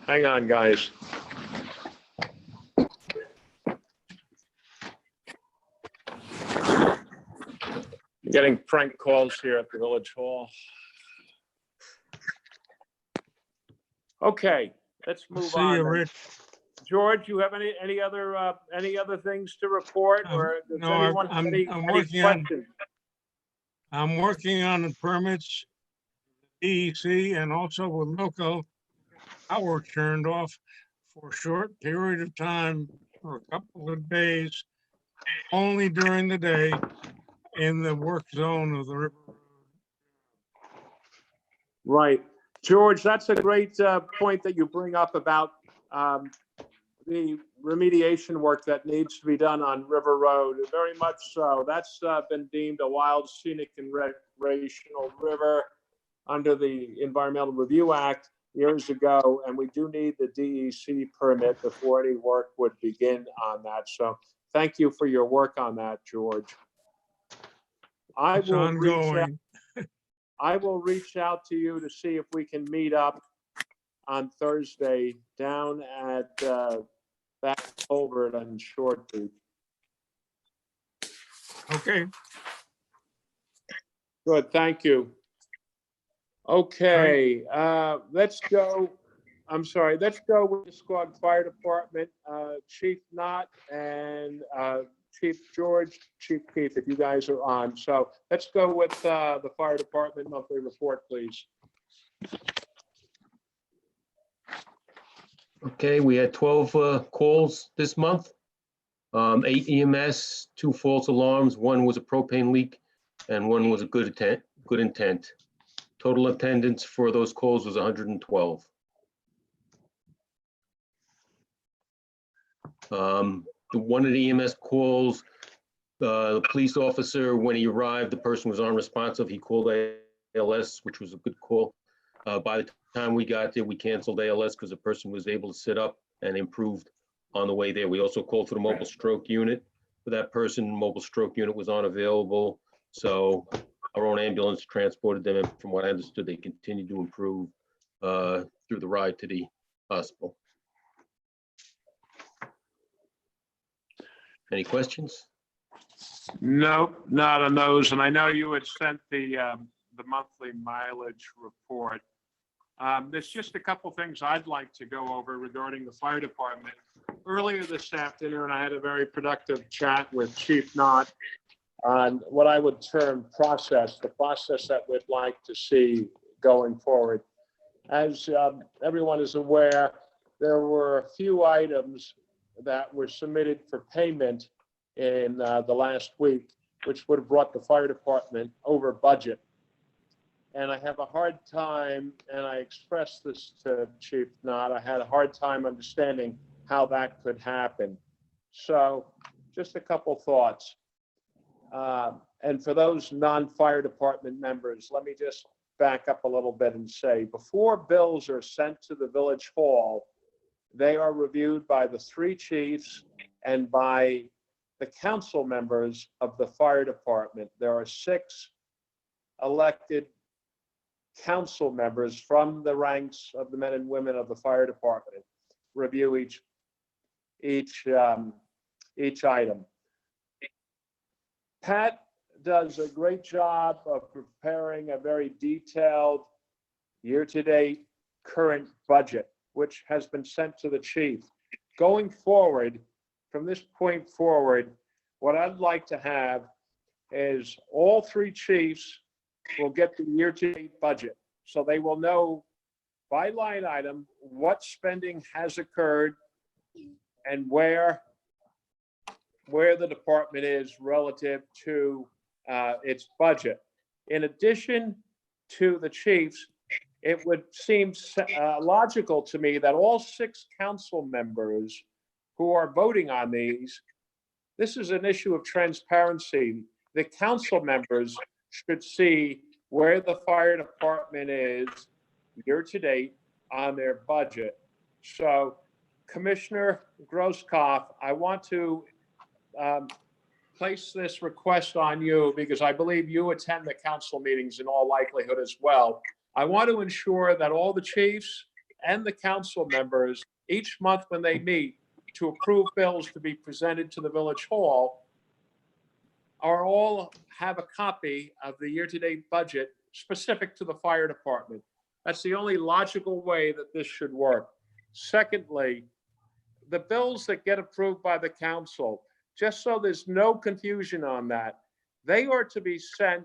Hang on, guys. Getting prank calls here at the Village Hall. Okay, let's move See on. you, then. Rich. George, you have any other things to report, or does No, I'm- anyone have I'm- any I'm working on- questions? I'm working on the permits, DEC, and also with local power turned off for a short period of time, for a couple of days, only during the day in the work zone of the river. Right. George, that's a great point that you bring up about the remediation work that needs to be done on River Road. Very much so. That's been deemed a wild, scenic, and recreational river under the Environmental Review Act years ago, and we do need the DEC permit before any work would begin on that. So thank you for your work on that, George. It's ongoing. I will reach out to you to see if we can meet up on Thursday down at that culvert on Short Beach. Okay, Good, thank you. Okay, let's go. I'm sorry, let's go with the Squad Fire Department, Chief Knott and Chief George, Chief Keith, if you guys are on. So let's go with the Fire Department monthly report, please. Okay, we had 12 calls this month. 8 EMS, 2 false alarms, 1 was a propane leak, and 1 was a good intent. Total attendance for those calls was 112. One of the EMS calls, the police officer, when he arrived, the person was unresponsive. He called ALS, which was a good call. By the time we got there, we canceled ALS because the person was able to sit up and improved on the way there. We also called for the mobile stroke unit for that person. Mobile stroke unit was unavailable, so our own ambulance transported them. And from what I understood, they continued to improve through the ride to the hospital. Any questions? No, not on those. And I know you had sent the monthly mileage report. There's just a couple things I'd like to go over regarding the fire department. Earlier this afternoon, I had a very productive chat with Chief Knott on what I would term the process that we'd like to see going forward. As everyone is aware, there were a few items that were submitted for payment in the last week, which would have brought the fire department over budget. And I have a hard time, and I expressed this to Chief Knott, I had a hard time understanding how that could happen. So just a couple thoughts. And for those non-fire department members, let me just back up a little bit and say, before bills are sent to the village hall, they are reviewed by the 3 chiefs and by the council members of the fire department. There are 6 elected council members from the ranks of the men and women of the fire department review each item. Pat does a great job of preparing a very detailed year-to-date current budget, which has been sent to the chief. Going forward, from this point forward, what I'd like to have is all 3 chiefs will get the year-to-date budget. So they will know by line item, what spending has occurred and where the department is relative to its budget. In addition to the chiefs, it would seem logical to me that all 6 council members who are voting on these, this is an issue of transparency. The council members should see where the fire department is year to date on their budget. So Commissioner Grosskopf, I want to place this request on you because I believe you attend the council meetings in all likelihood as well. I want to ensure that all the chiefs and the council members, each month when they meet to approve bills to be presented to the village hall, are all have a copy of the year-to-date budget specific to the fire department. That's the only logical way that this should work. Secondly, the bills that get approved by the council, just so there's no confusion on that, they are to be sent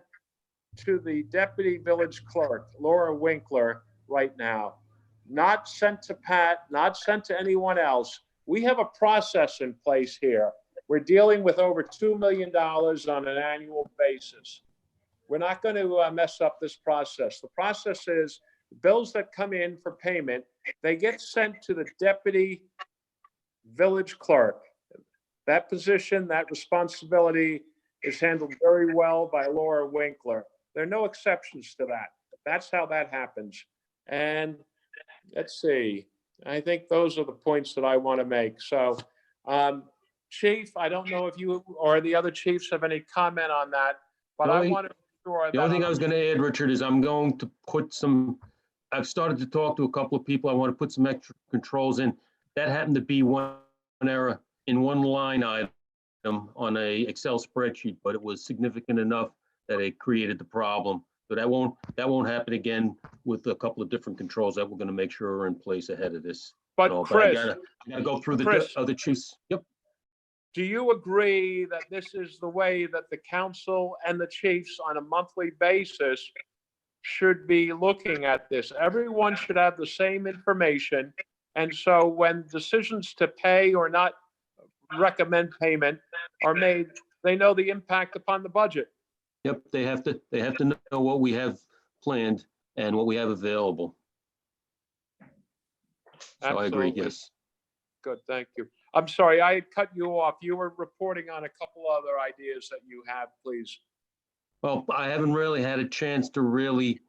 to the deputy village clerk, Laura Winkler, right now. Not sent to Pat, not sent to anyone else. We have a process in place here. We're dealing with over $2 million on an annual basis. We're not going to mess up this process. The process is bills that come in for payment, they get sent to the deputy village clerk. That position, that responsibility is handled very well by Laura Winkler. There are no exceptions to that. That's how that happens. And let's see, I think those are the points that I want to make. So, Chief, I don't know if you or the other chiefs have any comment on that, but I want to ensure The only thing I that was going to add, Richard, is I'm going to put some, I've started to talk to a couple of people. I want to put some extra controls in. That happened to be one error in one line item on a Excel spreadsheet, but it was significant enough that it created the problem. So that won't happen again with a couple of different controls that we're going to make sure are in place ahead of this. But I Chris, gotta go through the Chris. other chiefs. Yep. do you agree that this is the way that the council and the chiefs on a monthly basis should be looking at this? Everyone should have the same information. And so when decisions to pay or not recommend payment are made, they know the impact upon the budget. Yep, they have to know what we have planned and what we have available. So I agree, Absolutely. yes. Good, thank you. I'm sorry, I had cut you off. You were reporting on a couple other ideas that you have, please. Well, I haven't really had a chance to really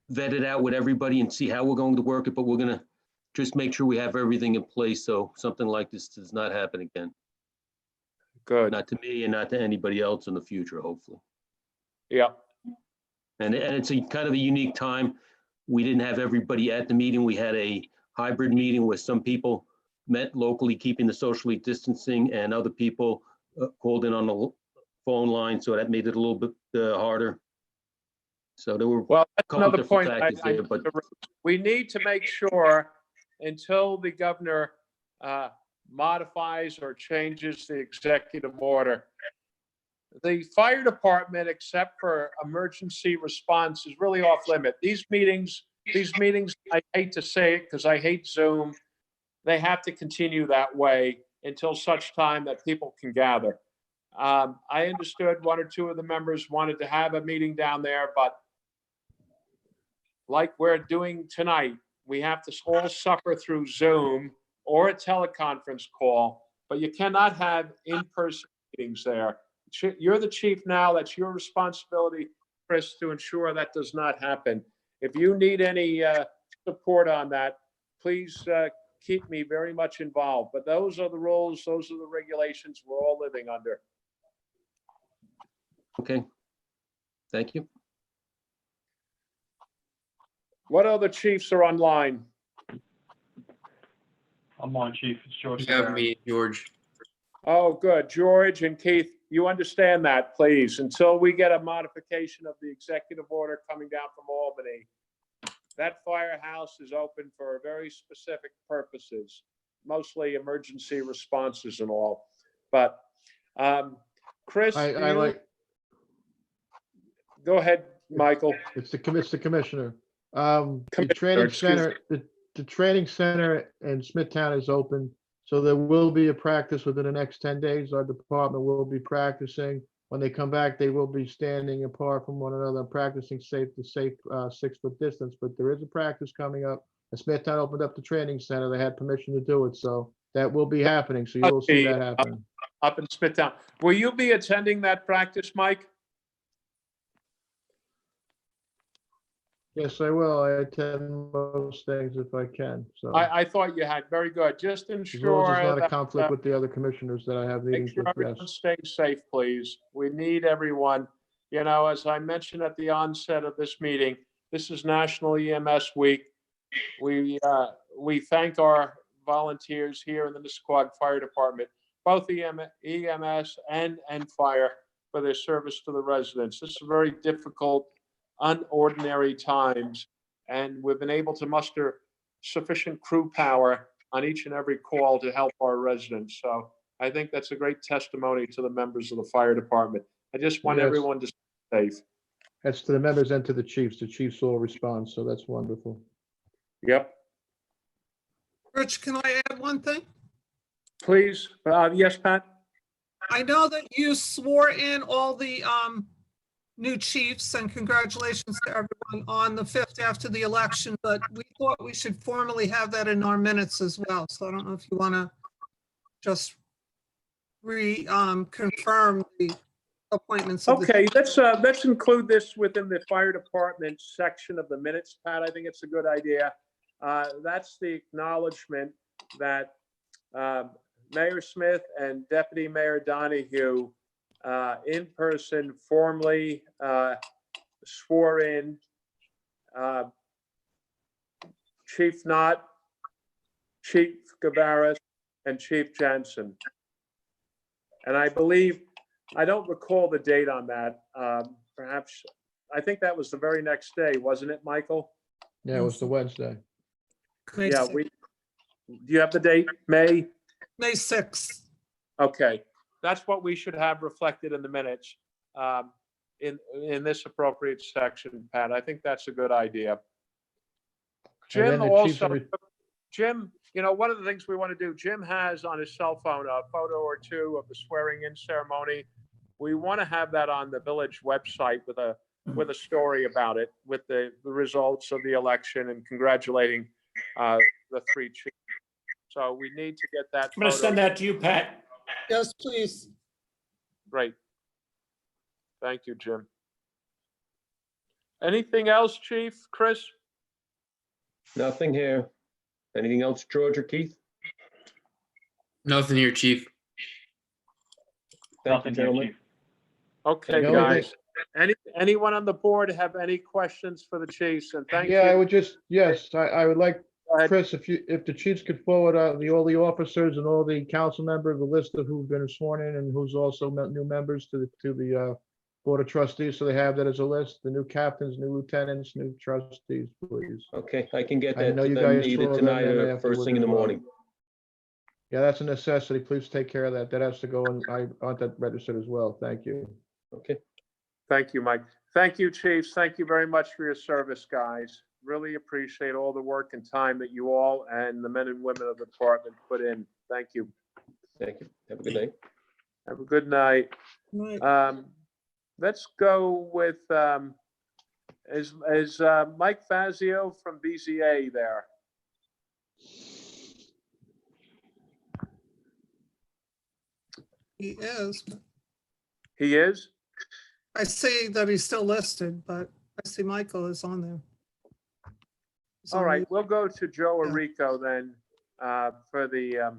vet it out with everybody and see how we're going to work it, but we're gonna just make sure we have everything in place so something like this does not happen again. Good. Not to me and not to anybody else in the future, hopefully. Yeah, And it's a kind of a unique time. We didn't have everybody at the meeting. We had a hybrid meeting where some people met locally, keeping the socially distancing, and other people called in on the phone line, so that made it a little bit harder. So there were well, that's couple another different point. factors there, but We need to make sure until the governor modifies or changes the executive order, the fire department, except for emergency response, is really off limit. These meetings, I hate to say it because I hate Zoom. They have to continue that way until such time that people can gather. I understood one or two of the members wanted to have a meeting down there, but like we're doing tonight, we have to all suffer through Zoom or a teleconference call, but you cannot have in-person meetings there. You're the chief now. That's your responsibility, Chris, to ensure that does not happen. If you need any support on that, please keep me very much involved. But those are the rules, those are the regulations we're all living under. okay. Thank you. What other chiefs are online? I'm on, Chief. It's George. You have me, George. Oh, good. George and Keith, you understand that, please, until we get a modification of the executive order coming down from Albany. That firehouse is open for very specific purposes, mostly emergency responses and all. But Chris, I like, go ahead, Michael. it's the commissioner. The Commissioner, training excuse center, the training center in Smithtown is open. So there will be a practice within the next 10 days. Our department will be practicing. When they come back, they will be standing apart from one another and practicing safe 6-foot distance. But there is a practice coming up. And Smithtown opened up the training center. They had permission to do it. So that will be happening. So you will see that happen. Up in Smithtown. Will you be attending that practice, Mike? Yes, I will. I attend most things if I can. So I thought you had. Very good. Just as long as ensure there's not a that, conflict with the other commissioners that I have make meetings sure with, everyone yes. stays safe, please. We need everyone. You know, as I mentioned at the onset of this meeting, this is National EMS Week. We thank our volunteers here in the Nisqually Fire Department, both EMS and fire, for their service to the residents. This is very difficult, unordinary times, and we've been able to muster sufficient crew power on each and every call to help our residents. So I think that's a great testimony to the members of the fire department. I just want Yes. everyone to stay safe. That's to the members and to the chiefs. The chiefs all respond, so that's wonderful. Yep. Rich, can I add one thing? Please. Yes, Pat? I know that you swore in all the new chiefs, and congratulations to everyone on the 5th after the election, but we thought we should formally have that in our minutes as well. So I don't know if you want to just confirm the appointments. Of the- Okay, let's include this within the fire department section of the minutes, Pat. I think it's a good idea. That's the acknowledgement that Mayor Smith and Deputy Mayor Donahue in person formally swore in Chief Knott, Chief Gavaris, and Chief Jensen. And I believe, I don't recall the date on that. Perhaps, I think that was the very next day, wasn't it, Michael? Yeah, it was the Wednesday. May Yeah, 6th. do you have the date, May? May 6th. Okay, that's what we should have reflected in the minutes in this appropriate section, Pat. I think that's a good idea. And then Jim the chiefs also, Jim, you know, one of the things we want to do, Jim has on his cell phone a photo or two of the swearing in ceremony. We want to have that on the village website with a story about it, with the results of the election and congratulating the 3 chiefs. So we need to get that. I'm going to send that to you, Pat. Yes, please. Great. Thank you, Jim. Anything else, Chief? Chris? Nothing here. Anything else, George or Keith? Nothing here, Chief. Thank you, gentlemen. Okay, The only guys. Anyone on the board have any questions for the chiefs? And thank you. Yeah, I would just, yes, I would like, Go ahead. Chris, if the chiefs could forward all the officers and all the council members, the list of who've been sworn in and who's also new members to the Board of Trustees, so they have that as a list, the new captains, new lieutenants, new trustees, please. Okay, I can get I that know to you them guys either saw them tonight and or first thing in the afterwards as well. morning. Yeah, that's a necessity. Please take care of that. That has to go and I want that registered as well. Thank you. Okay. Thank you, Mike. Thank you, chiefs. Thank you very much for your service, guys. Really appreciate all the work and time that you all and the men and women of the department put in. Thank you. Thank you. Have a good night. Have a good night. Right. Let's go with, is Mike Fazio from BZA there? He is. He is? I see that he's still listed, but I see Michael is on there. He's All on right, mute. we'll go to Joe Yeah. Arico then for the.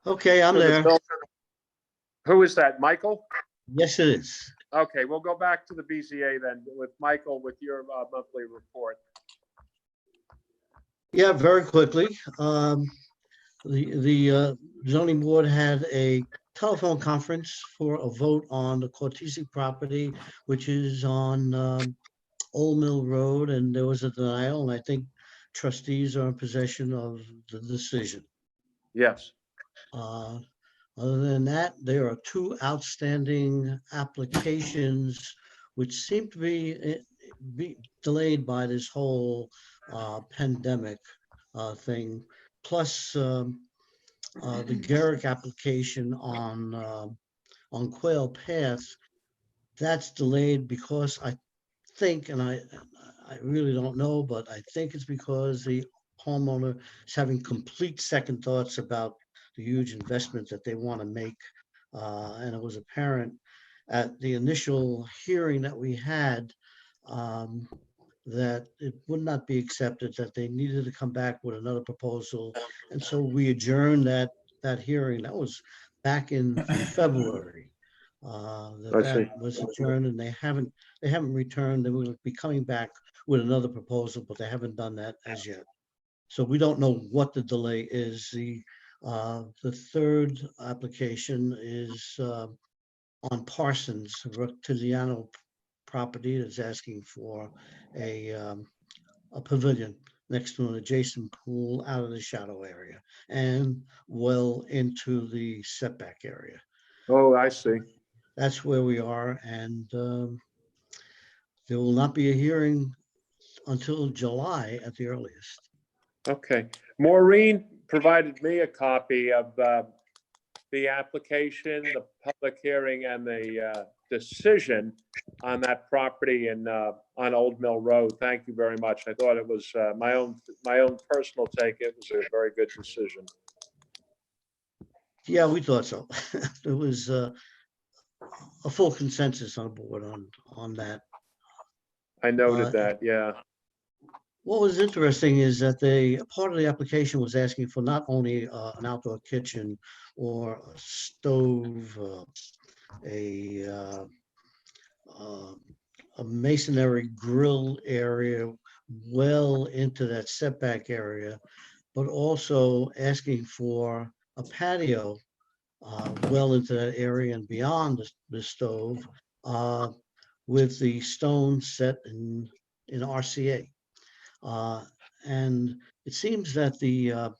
Okay, I'm for the there. bill. Who is that, Michael? Yes, it is. Okay, we'll go back to the BZA then with Michael with your monthly report. Yeah, very quickly. The zoning board had a telephone conference for a vote on the Cortese property, which is on Old Mill Road, and there was a denial, and I think trustees are in possession of the decision. Yes. Other than that, there are 2 outstanding applications which seem to be be delayed by this whole pandemic thing. Plus, the Garrick application on Quail Path, that's delayed because I think, and I really don't know, but I think it's because the homeowner is having complete second thoughts about the huge investment that they want to make. And it was apparent at the initial hearing that we had that it would not be accepted, that they needed to come back with another proposal. And so we adjourned that hearing. That was back in February. That was adjourned, and they haven't returned. They will be coming back with another proposal, but they haven't done that as yet. So we don't know what the delay is. The third application is on Parsons, Rectigliano property that's asking for a pavilion next to an adjacent pool out of the shadow area and well into the setback area. Oh, I see. That's where we are, and there will not be a hearing until July at the earliest. Okay. Maureen provided me a copy of the application, the public hearing, and the decision on that property on Old Mill Road. Thank you very much. I thought it was my own personal take. It was a very good decision. Yeah, we thought so. There was a full consensus on board on that. I noted that. Yeah. What was interesting is that part of the application was asking for not only an outdoor kitchen or a stove, a masonry grill area well into that setback area, but also asking for a patio well into that area and beyond the stove with the stone set in RCA. And it seems that the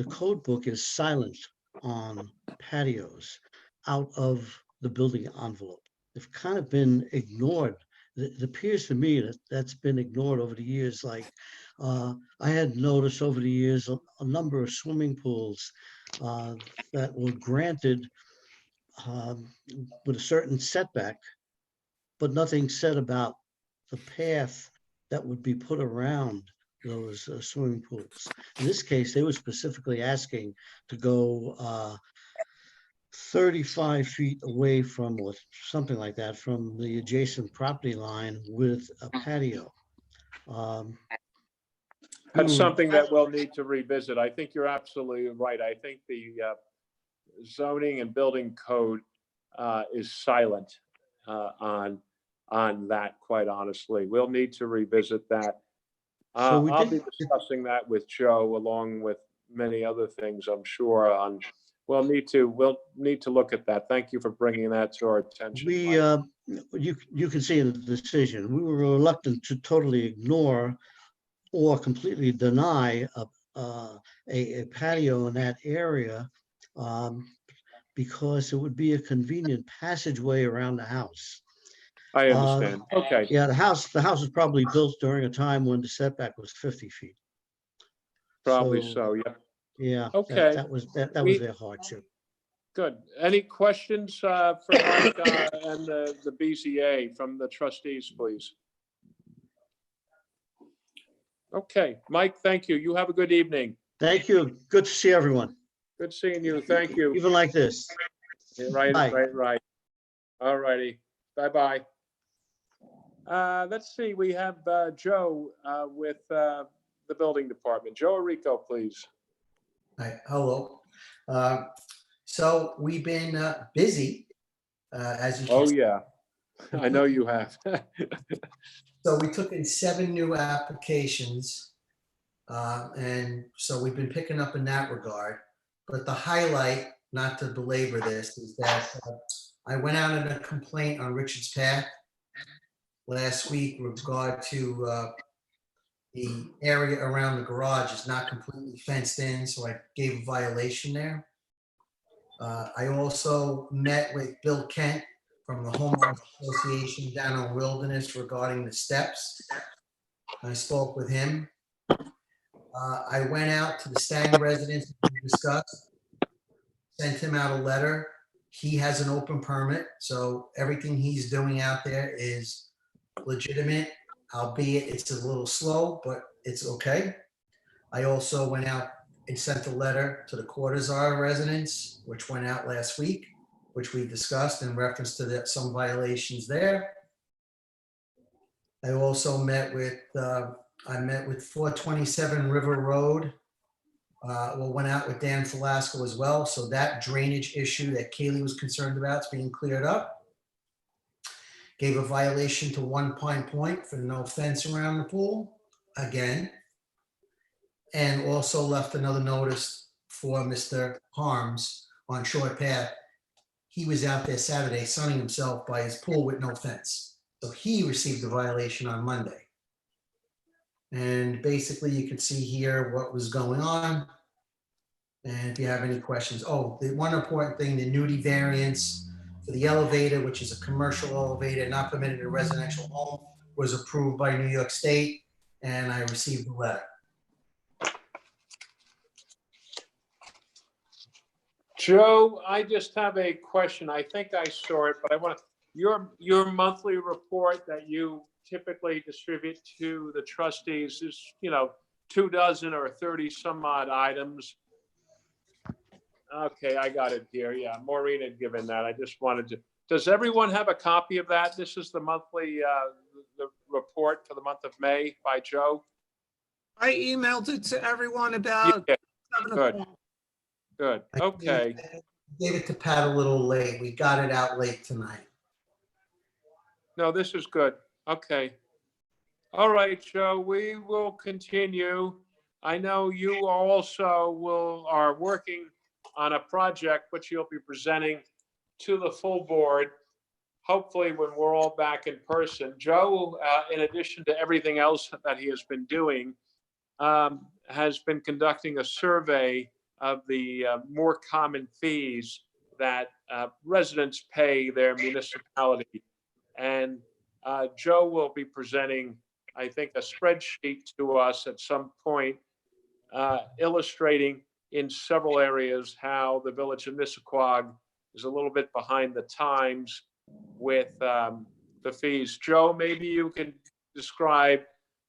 code book is silent on patios out of the building envelope. They've kind of been ignored. It appears to me that that's been ignored over the years. Like I had noticed over the years a number of swimming pools that were granted with a certain setback, but nothing said about the path that would be put around those swimming pools. In this case, they were specifically asking to go 35 feet away from, or something like that, from the adjacent property line with a patio. That's something that we'll need to revisit. I think you're absolutely right. I think the zoning and building code is silent on that, quite honestly. We'll need to revisit that. So we I'll did- be discussing that with Joe along with many other things, I'm sure. We'll need to look at that. Thank you for bringing that to our attention. We, you can see in the decision, we were reluctant to totally ignore or completely deny a patio in that area because it would be a convenient passageway around the house. I understand. Okay. Yeah, the house was probably built during a time when the setback was 50 feet. Probably so, yeah. Yeah. Okay. That was their hardship. Good. Any questions for Mike and the BZA from the trustees, please? Okay, Mike, thank you. You have a good evening. Thank you. Good to see everyone. Good seeing you. Thank you. Even like this. Yeah, right, Bye. right. All righty. Bye-bye. Let's see, we have Joe with the building department. Joe Rico, please. Hi, hello. So we've been busy, as you can Oh, see. yeah. I know you have. So we took in 7 new applications. And so we've been picking up in that regard. But the highlight, not to belabor this, is that I went out on a complaint on Richard's Path last week with regard to the area around the garage is not completely fenced in, so I gave a violation there. I also met with Bill Kent from the homeowners association down on Wilderness regarding the steps. I spoke with him. I went out to the Stang residence we discussed, sent him out a letter. He has an open permit, so everything he's doing out there is legitimate, albeit it's a little slow, but it's okay. I also went out and sent a letter to the Cortazar residents, which went out last week, which we discussed in reference to some violations there. I also met with, I met with 427 River Road. Went out with Dan Falasco as well. So that drainage issue that Kaylee was concerned about is being cleared up. Gave a violation to One Pine Point for no fence around the pool, again. And also left another notice for Mr. Harms on Short Path. He was out there Saturday sunning himself by his pool with no fence. So he received a violation on Monday. And basically you can see here what was going on. And if you have any questions, oh, the one important thing, the nudity variance for the elevator, which is a commercial elevator not permitted in a residential home, was approved by New York State, and I received the letter. Joe, I just have a question. I think I saw it, but I want to, your monthly report that you typically distribute to the trustees is, 24 or 30 some odd items. Okay, I got it here. Yeah, Maureen had given that. I just wanted to, does everyone have a copy of that? This is the monthly, the report for the month of May by Joe. I emailed it to everyone about Yeah, 7 good. o'clock. Good, okay. Gave it to Pat a little late. We got it out late tonight. No, this is good. Okay. All right, Joe, we will continue. I know you also are working on a project which you'll be presenting to the full board, hopefully when we're all back in person. Joe, in addition to everything else that he has been doing, has been conducting a survey of the more common fees that residents pay their municipality. And Joe will be presenting, I think, a spreadsheet to us at some point illustrating in several areas how the village of Nissaquag is a little bit behind the times with the fees. Joe, maybe you can describe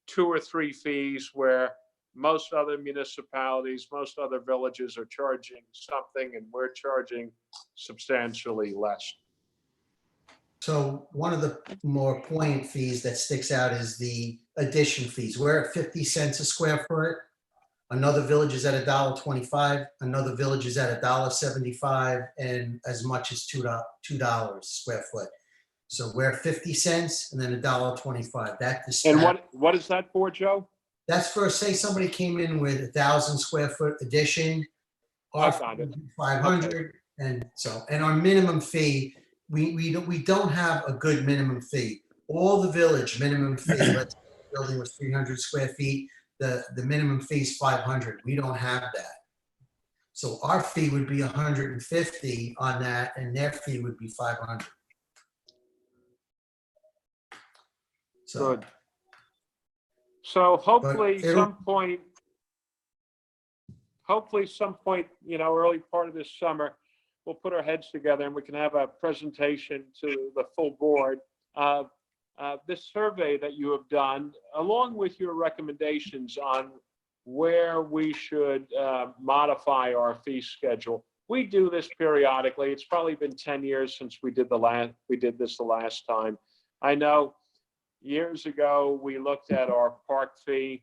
2 or 3 fees where most other municipalities, most other villages are charging something and we're charging substantially less. So one of the more poignant fees that sticks out is the addition fees. We're at 50 cents a square foot. Another village is at $1.25. Another village is at $1.75 and as much as $2 a square foot. So we're at 50 cents and then $1.25. And what is that for, Joe? That's for, say somebody came in with 1,000 square foot addition, I got it. 500, and so, and our minimum fee, we don't have a good minimum fee. All the village minimum fee, let's say the building was 300 square feet, the minimum fee is 500. We don't have that. So our fee would be 150 on that, and their fee would be 500. So. Good. So hopefully some point, early part of this summer, we'll put our heads together and we can have a presentation to the full board of this survey that you have done, along with your recommendations on where we should modify our fee schedule. We do this periodically. It's probably been 10 years since we did this the last time. I know years ago, we looked at our park fee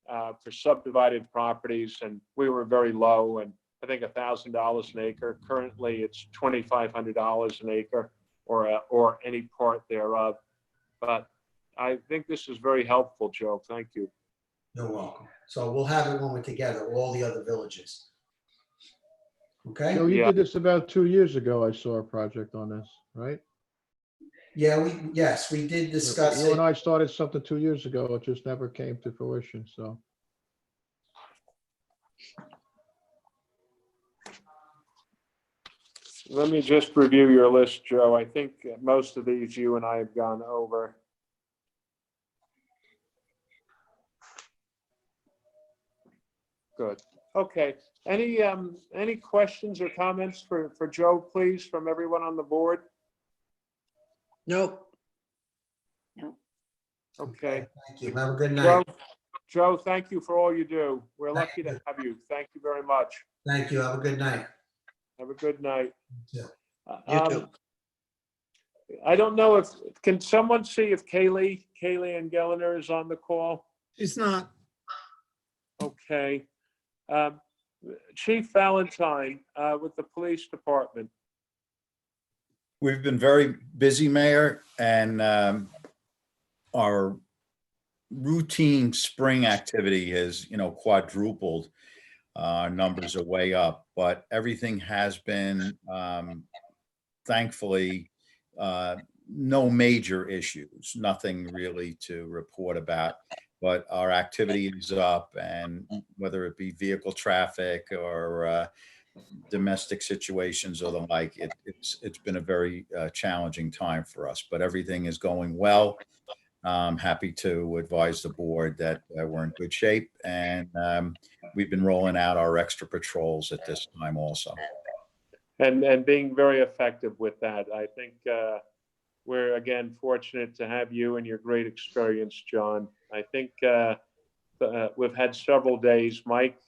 for subdivided properties, and we were very low, and I think $1,000 an acre. Currently, it's $2,500 an acre, or any part thereof. But I think this is very helpful, Joe. Thank you. You're welcome. So we'll have it when we're together, all the other villages. Okay? So you Yeah. did this about 2 years ago. I saw a project on this, right? Yeah, yes, we did discuss You it. and I started something 2 years ago. It just never came to fruition, so. Let me just review your list, Joe. I think most of these you and I have gone over. Good. Okay. Any questions or comments for Joe, please, from everyone on the board? Nope. Okay. Thank you. Have a good night. Joe, thank you for all you do. We're lucky to have you. Thank you very much. Thank you. Have a good night. Have a good night. You too. I don't know if, can someone see if Kaylee and Gellner is on the call? She's not. Okay. Chief Valentine, with the police department. We've been very busy, Mayor, and our routine spring activity has, quadrupled. Our numbers are way up, but everything has been, thankfully, no major issues, nothing really to report about. But our activity is up, and whether it be vehicle traffic or domestic situations or the like, it's been a very challenging time for us. But everything is going well. I'm happy to advise the board that we're in good shape, and we've been rolling out our extra patrols at this time also. And being very effective with that. I think we're, again, fortunate to have you and your great experience, John. I think we've had several days, Mike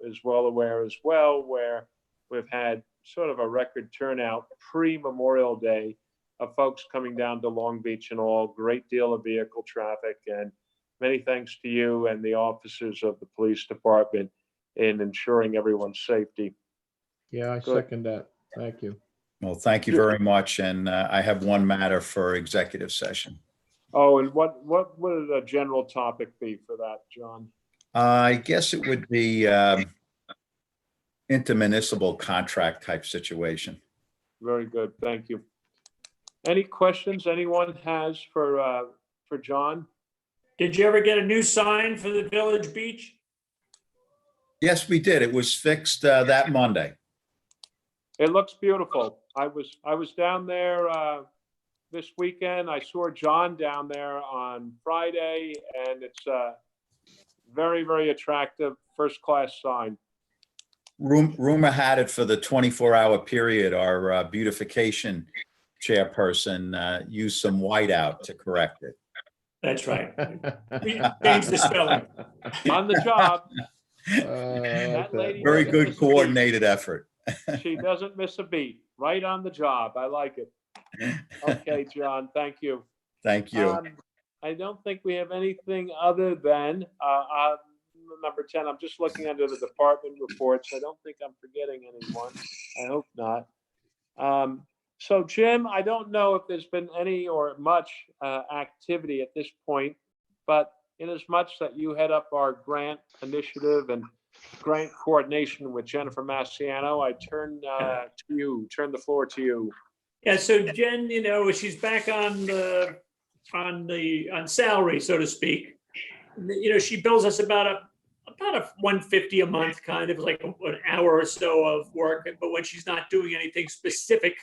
is well aware as well, where we've had sort of a record turnout pre-Memorial Day of folks coming down to Long Beach and all. Great deal of vehicle traffic, and many thanks to you and the officers of the police department in ensuring everyone's safety. Yeah, I second that. Thank you. Well, thank you very much. And I have one matter for executive session. Oh, and what would a general topic be for that, John? I guess it would be intermunicipal contract type situation. Very good, thank you. Any questions anyone has for John? Did you ever get a new sign for the Village Beach? Yes, we did. It was fixed that Monday. It looks beautiful. I was down there this weekend. I saw John down there on Friday, and it's a very, very attractive first-class sign. Rumor had it for the 24-hour period, our beautification chairperson used some whiteout to correct it. That's right. Change the spelling. On the job. That lady Very doesn't good miss a beat. coordinated effort. She doesn't miss a beat. Right on the job. I like it. Okay, John, thank you. Thank you. I don't think we have anything other than number 10. I'm just looking under the department reports. I don't think I'm forgetting anyone. I hope not. So Jim, I don't know if there's been any or much activity at this point, but in as much that you head up our grant initiative and grant coordination with Jennifer Massiano, I turn the floor to you. Yeah, so Jen, she's back on salary, so to speak. She bills us about a $150 a month, kind of like an hour or so of work. But when she's not doing anything specific,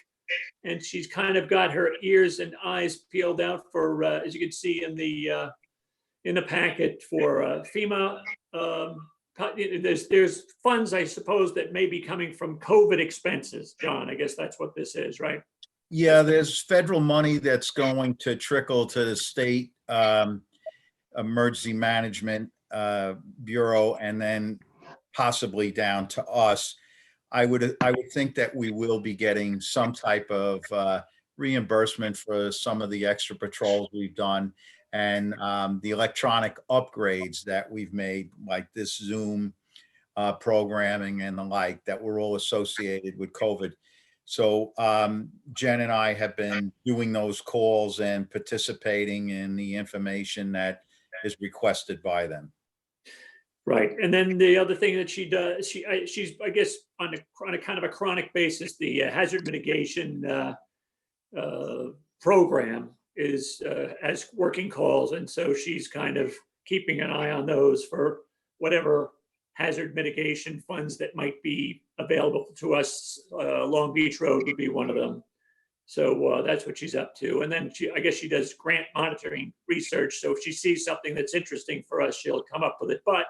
and she's kind of got her ears and eyes peeled out for, as you can see in the packet, for FEMA. There's funds, I suppose, that may be coming from COVID expenses. John, I guess that's what this is, right? Yeah, there's federal money that's going to trickle to the state emergency management bureau, and then possibly down to us. I would think that we will be getting some type of reimbursement for some of the extra patrols we've done, and the electronic upgrades that we've made, like this Zoom programming and the like, that were all associated with COVID. So Jen and I have been doing those calls and participating in the information that is requested by them. Right, and then the other thing that she does, she's, I guess, on a kind of a chronic basis, the hazard mitigation program is as working calls, and so she's kind of keeping an eye on those for whatever hazard mitigation funds that might be available to us. Long Beach Road would be one of them. So that's what she's up to. And then I guess she does grant monitoring research. So if she sees something that's interesting for us, she'll come up with it. But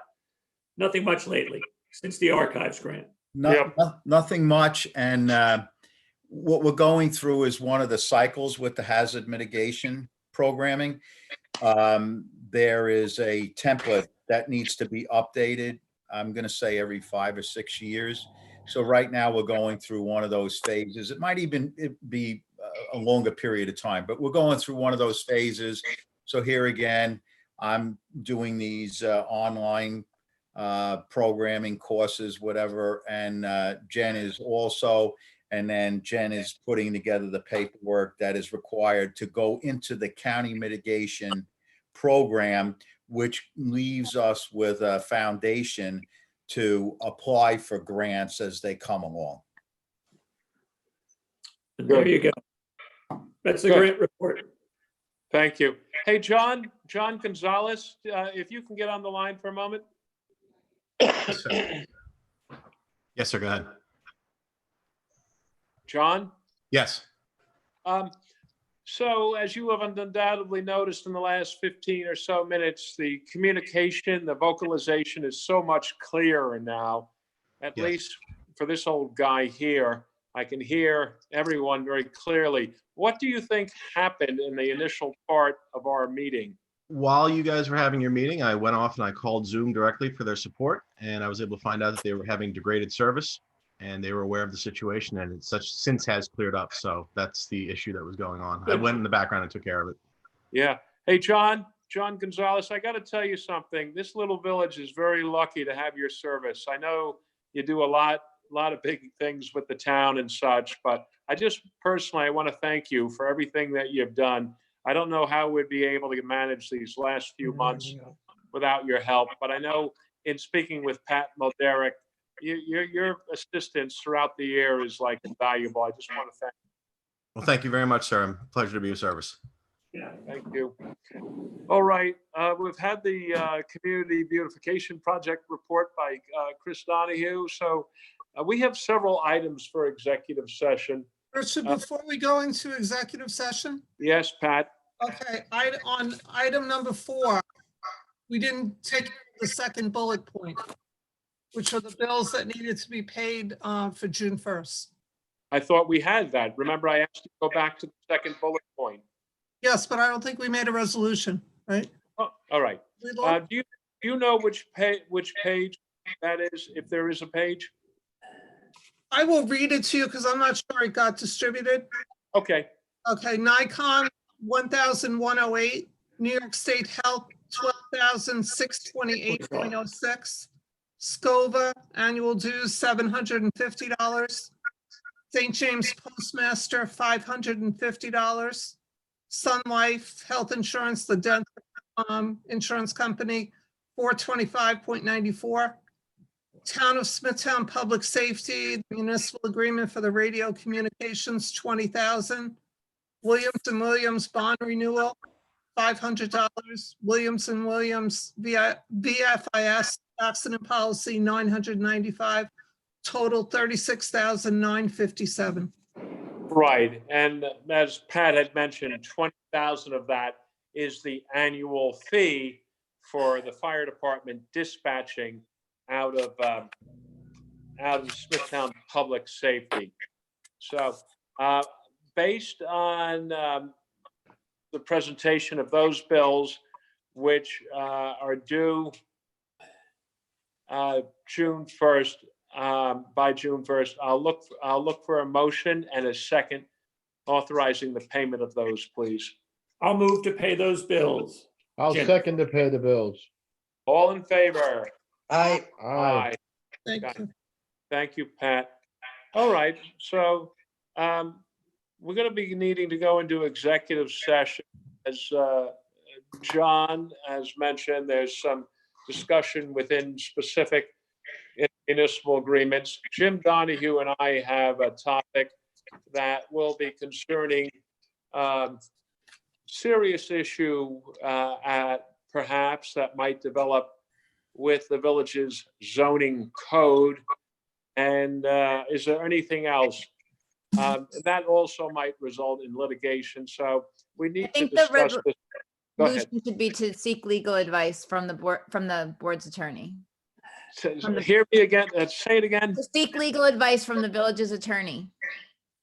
nothing much lately since the archives grant. Nothing much. And what we're going through is one of the cycles with the hazard mitigation programming. There is a template that needs to be updated. I'm going to say every 5 or 6 years. So right now we're going through one of those phases. It might even be a longer period of time, but we're going through one of those phases. So here again, I'm doing these online programming courses, whatever. And Jen is also, and then Jen is putting together the paperwork that is required to go into the county mitigation program, which leaves us with a foundation to apply for grants as they come along. And there you go. That's the Good. grant report. Thank you. Hey, John Gonzalez, if you can get on the line for a moment. Yes, sir. Go ahead. John? Yes. So as you have undoubtedly noticed in the last 15 or so minutes, the communication, the vocalization is so much clearer now. At least for this old guy here, I can hear everyone very clearly. What do you think happened in the initial part of our meeting? While you guys were having your meeting, I went off and I called Zoom directly for their support, and I was able to find out that they were having degraded service, and they were aware of the situation, and it's since has cleared up. So that's the issue that was going on. I went in the background and took care of it. Yeah. Hey, John Gonzalez, I got to tell you something. This little village is very lucky to have your service. I know you do a lot of big things with the town and such, but I just personally, I want to thank you for everything that you've done. I don't know how we'd be able to manage these last few months without your help, but I know in speaking with Pat Molderick, your assistance throughout the year is like invaluable. I just want to thank you. Well, thank you very much, sir. Pleasure to be of service. Yeah, thank you. All right, we've had the Community Beautification Project report by Chris Donahue. So we have several items for executive session. Richard, before we go into executive session, Yes, Pat? okay, on item number 4, we didn't take the second bullet point, which are the bills that needed to be paid for June 1st. I thought we had that. Remember, I asked you to go back to the second bullet point. Yes, but I don't think we made a resolution, right? Oh, all right. Do you know which page that is, if there is a page? I will read it to you because I'm not sure it got distributed. Okay. Okay, Nikon 1,108, New York State Health 12,628.06, Scova annual dues $750, St. James Postmaster $550, Sun Life Health Insurance, the dental insurance company $425.94. Town of Smithtown Public Safety, municipal agreement for the radio communications, $20,000. Williams & Williams bond renewal, $500. Williams & Williams VFIS accident policy, $995. Total $36,957. Right, and as Pat had mentioned, 20,000 of that is the annual fee for the fire department dispatching out of Smithtown Public Safety. So based on the presentation of those bills, which are due June 1st, by June 1st, I'll look for a motion and a second authorizing the payment of those, please. I'll move to pay those bills. I'll Jim. second to pay the bills. All in favor? Aye. Aye. Thank you. Thank you, Pat. All right, so we're going to be needing to go into executive session. As John has mentioned, there's some discussion within specific municipal agreements. Jim Donahue and I have a topic that will be concerning serious issue perhaps that might develop with the village's zoning code. And is there anything else? That also might result in litigation, so we need to think the discuss this. Go ahead. Solution should be to seek legal advice from the board's attorney. Hear me again, say it again. To seek legal advice from the village's attorney.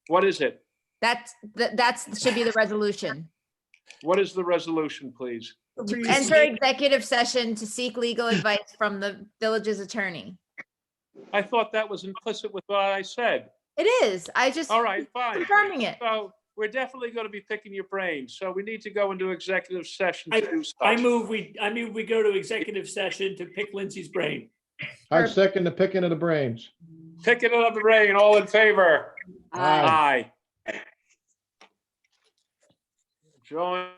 What is it? That's should be the resolution. What is the resolution, please? To enter executive session to seek legal advice from the village's attorney. I thought that was implicit with what I said. It is. I just All right, fine. confirming it. So we're definitely going to be picking your brain. So we need to go into executive session to do I such. move we go to executive session to pick Lindsay's brain. I second the picking of the brains. Picking it up the brain, all in favor? Aye. Aye. Join.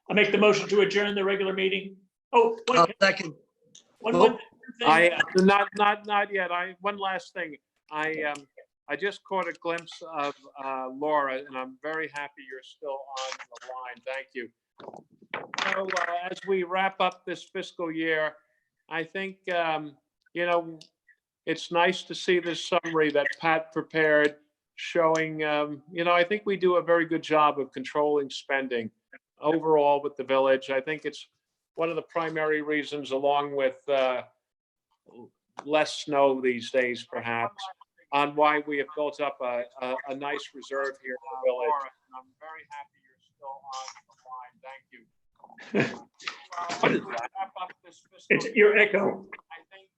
I'll make the motion to adjourn the regular meeting. Oh, I'll second. one thing. Not yet. One last thing. I just caught a glimpse of Laura, and I'm very happy you're still on the line. Thank you. So, as we wrap up this fiscal year, I think, it's nice to see this summary that Pat prepared showing, I think we do a very good job of controlling spending overall with the village. I think it's one of the primary reasons, along with less snow these days, perhaps, on why we have built up a nice reserve here in the village. I'm very happy you're still on the line. Thank you. What is that? Wrap up this fiscal It's year. your echo. I think,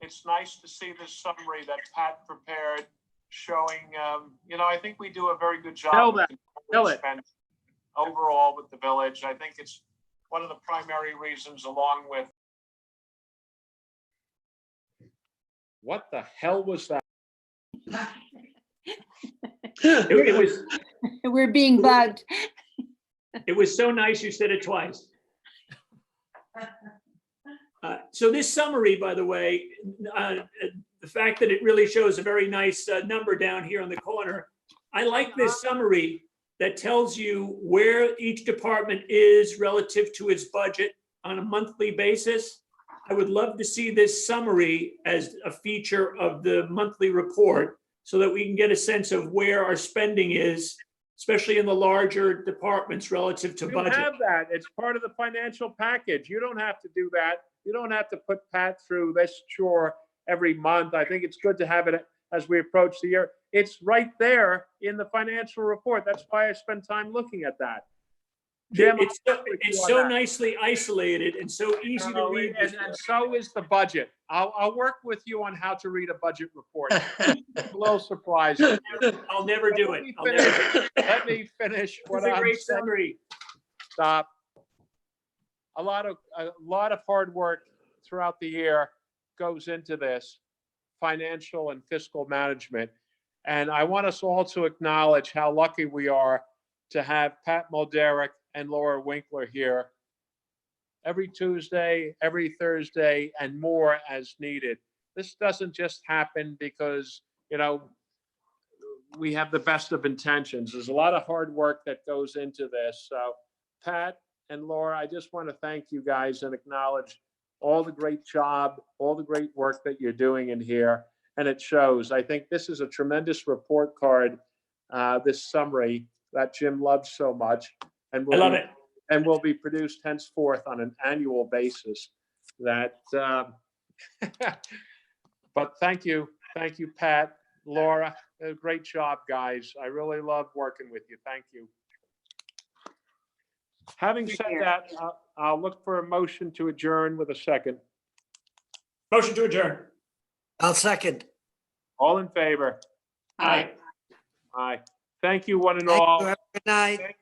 it's nice to see this summary that Pat prepared showing, I think we do a very good job. Tell of it. spending overall with the village. I think it's one of the primary reasons, along with. What the hell was that? It was, We're being bugged. it was so nice you said it twice. So this summary, by the way, the fact that it really shows a very nice number down here on the corner. I like this summary that tells you where each department is relative to its budget on a monthly basis. I would love to see this summary as a feature of the monthly report so that we can get a sense of where our spending is, especially in the larger departments relative to You budget. have that. It's part of the financial package. You don't have to do that. You don't have to put Pat through this chore every month. I think it's good to have it as we approach the year. It's right there in the financial report. That's why I spend time looking at that. Jim, It's I'll work with you on so that. nicely isolated and so easy to read. And so is the budget. I'll work with you on how to read a budget report. I'm a little surprised. I'll never do it. I'll never do it. Let me finish what It's a I'm great saying. summary. Stop. A lot of hard work throughout the year goes into this financial and fiscal management. And I want us all to acknowledge how lucky we are to have Pat Mulderick and Laura Winkler here every Tuesday, every Thursday, and more as needed. This doesn't just happen because, we have the best of intentions. There's a lot of hard work that goes into this. So Pat and Laura, I just want to thank you guys and acknowledge all the great job, all the great work that you're doing in here. And it shows. I think this is a tremendous report card, this summary that Jim loves so much. And I love it. And will be produced henceforth on an annual basis. But thank you, Pat, Laura, great job, guys. I really love working with you. Thank you. Having said that, I'll look for a motion to adjourn with a second. Motion to adjourn. I'll second. All in favor? Aye. Aye. Thank you, one and Thank all. you. Have a good night.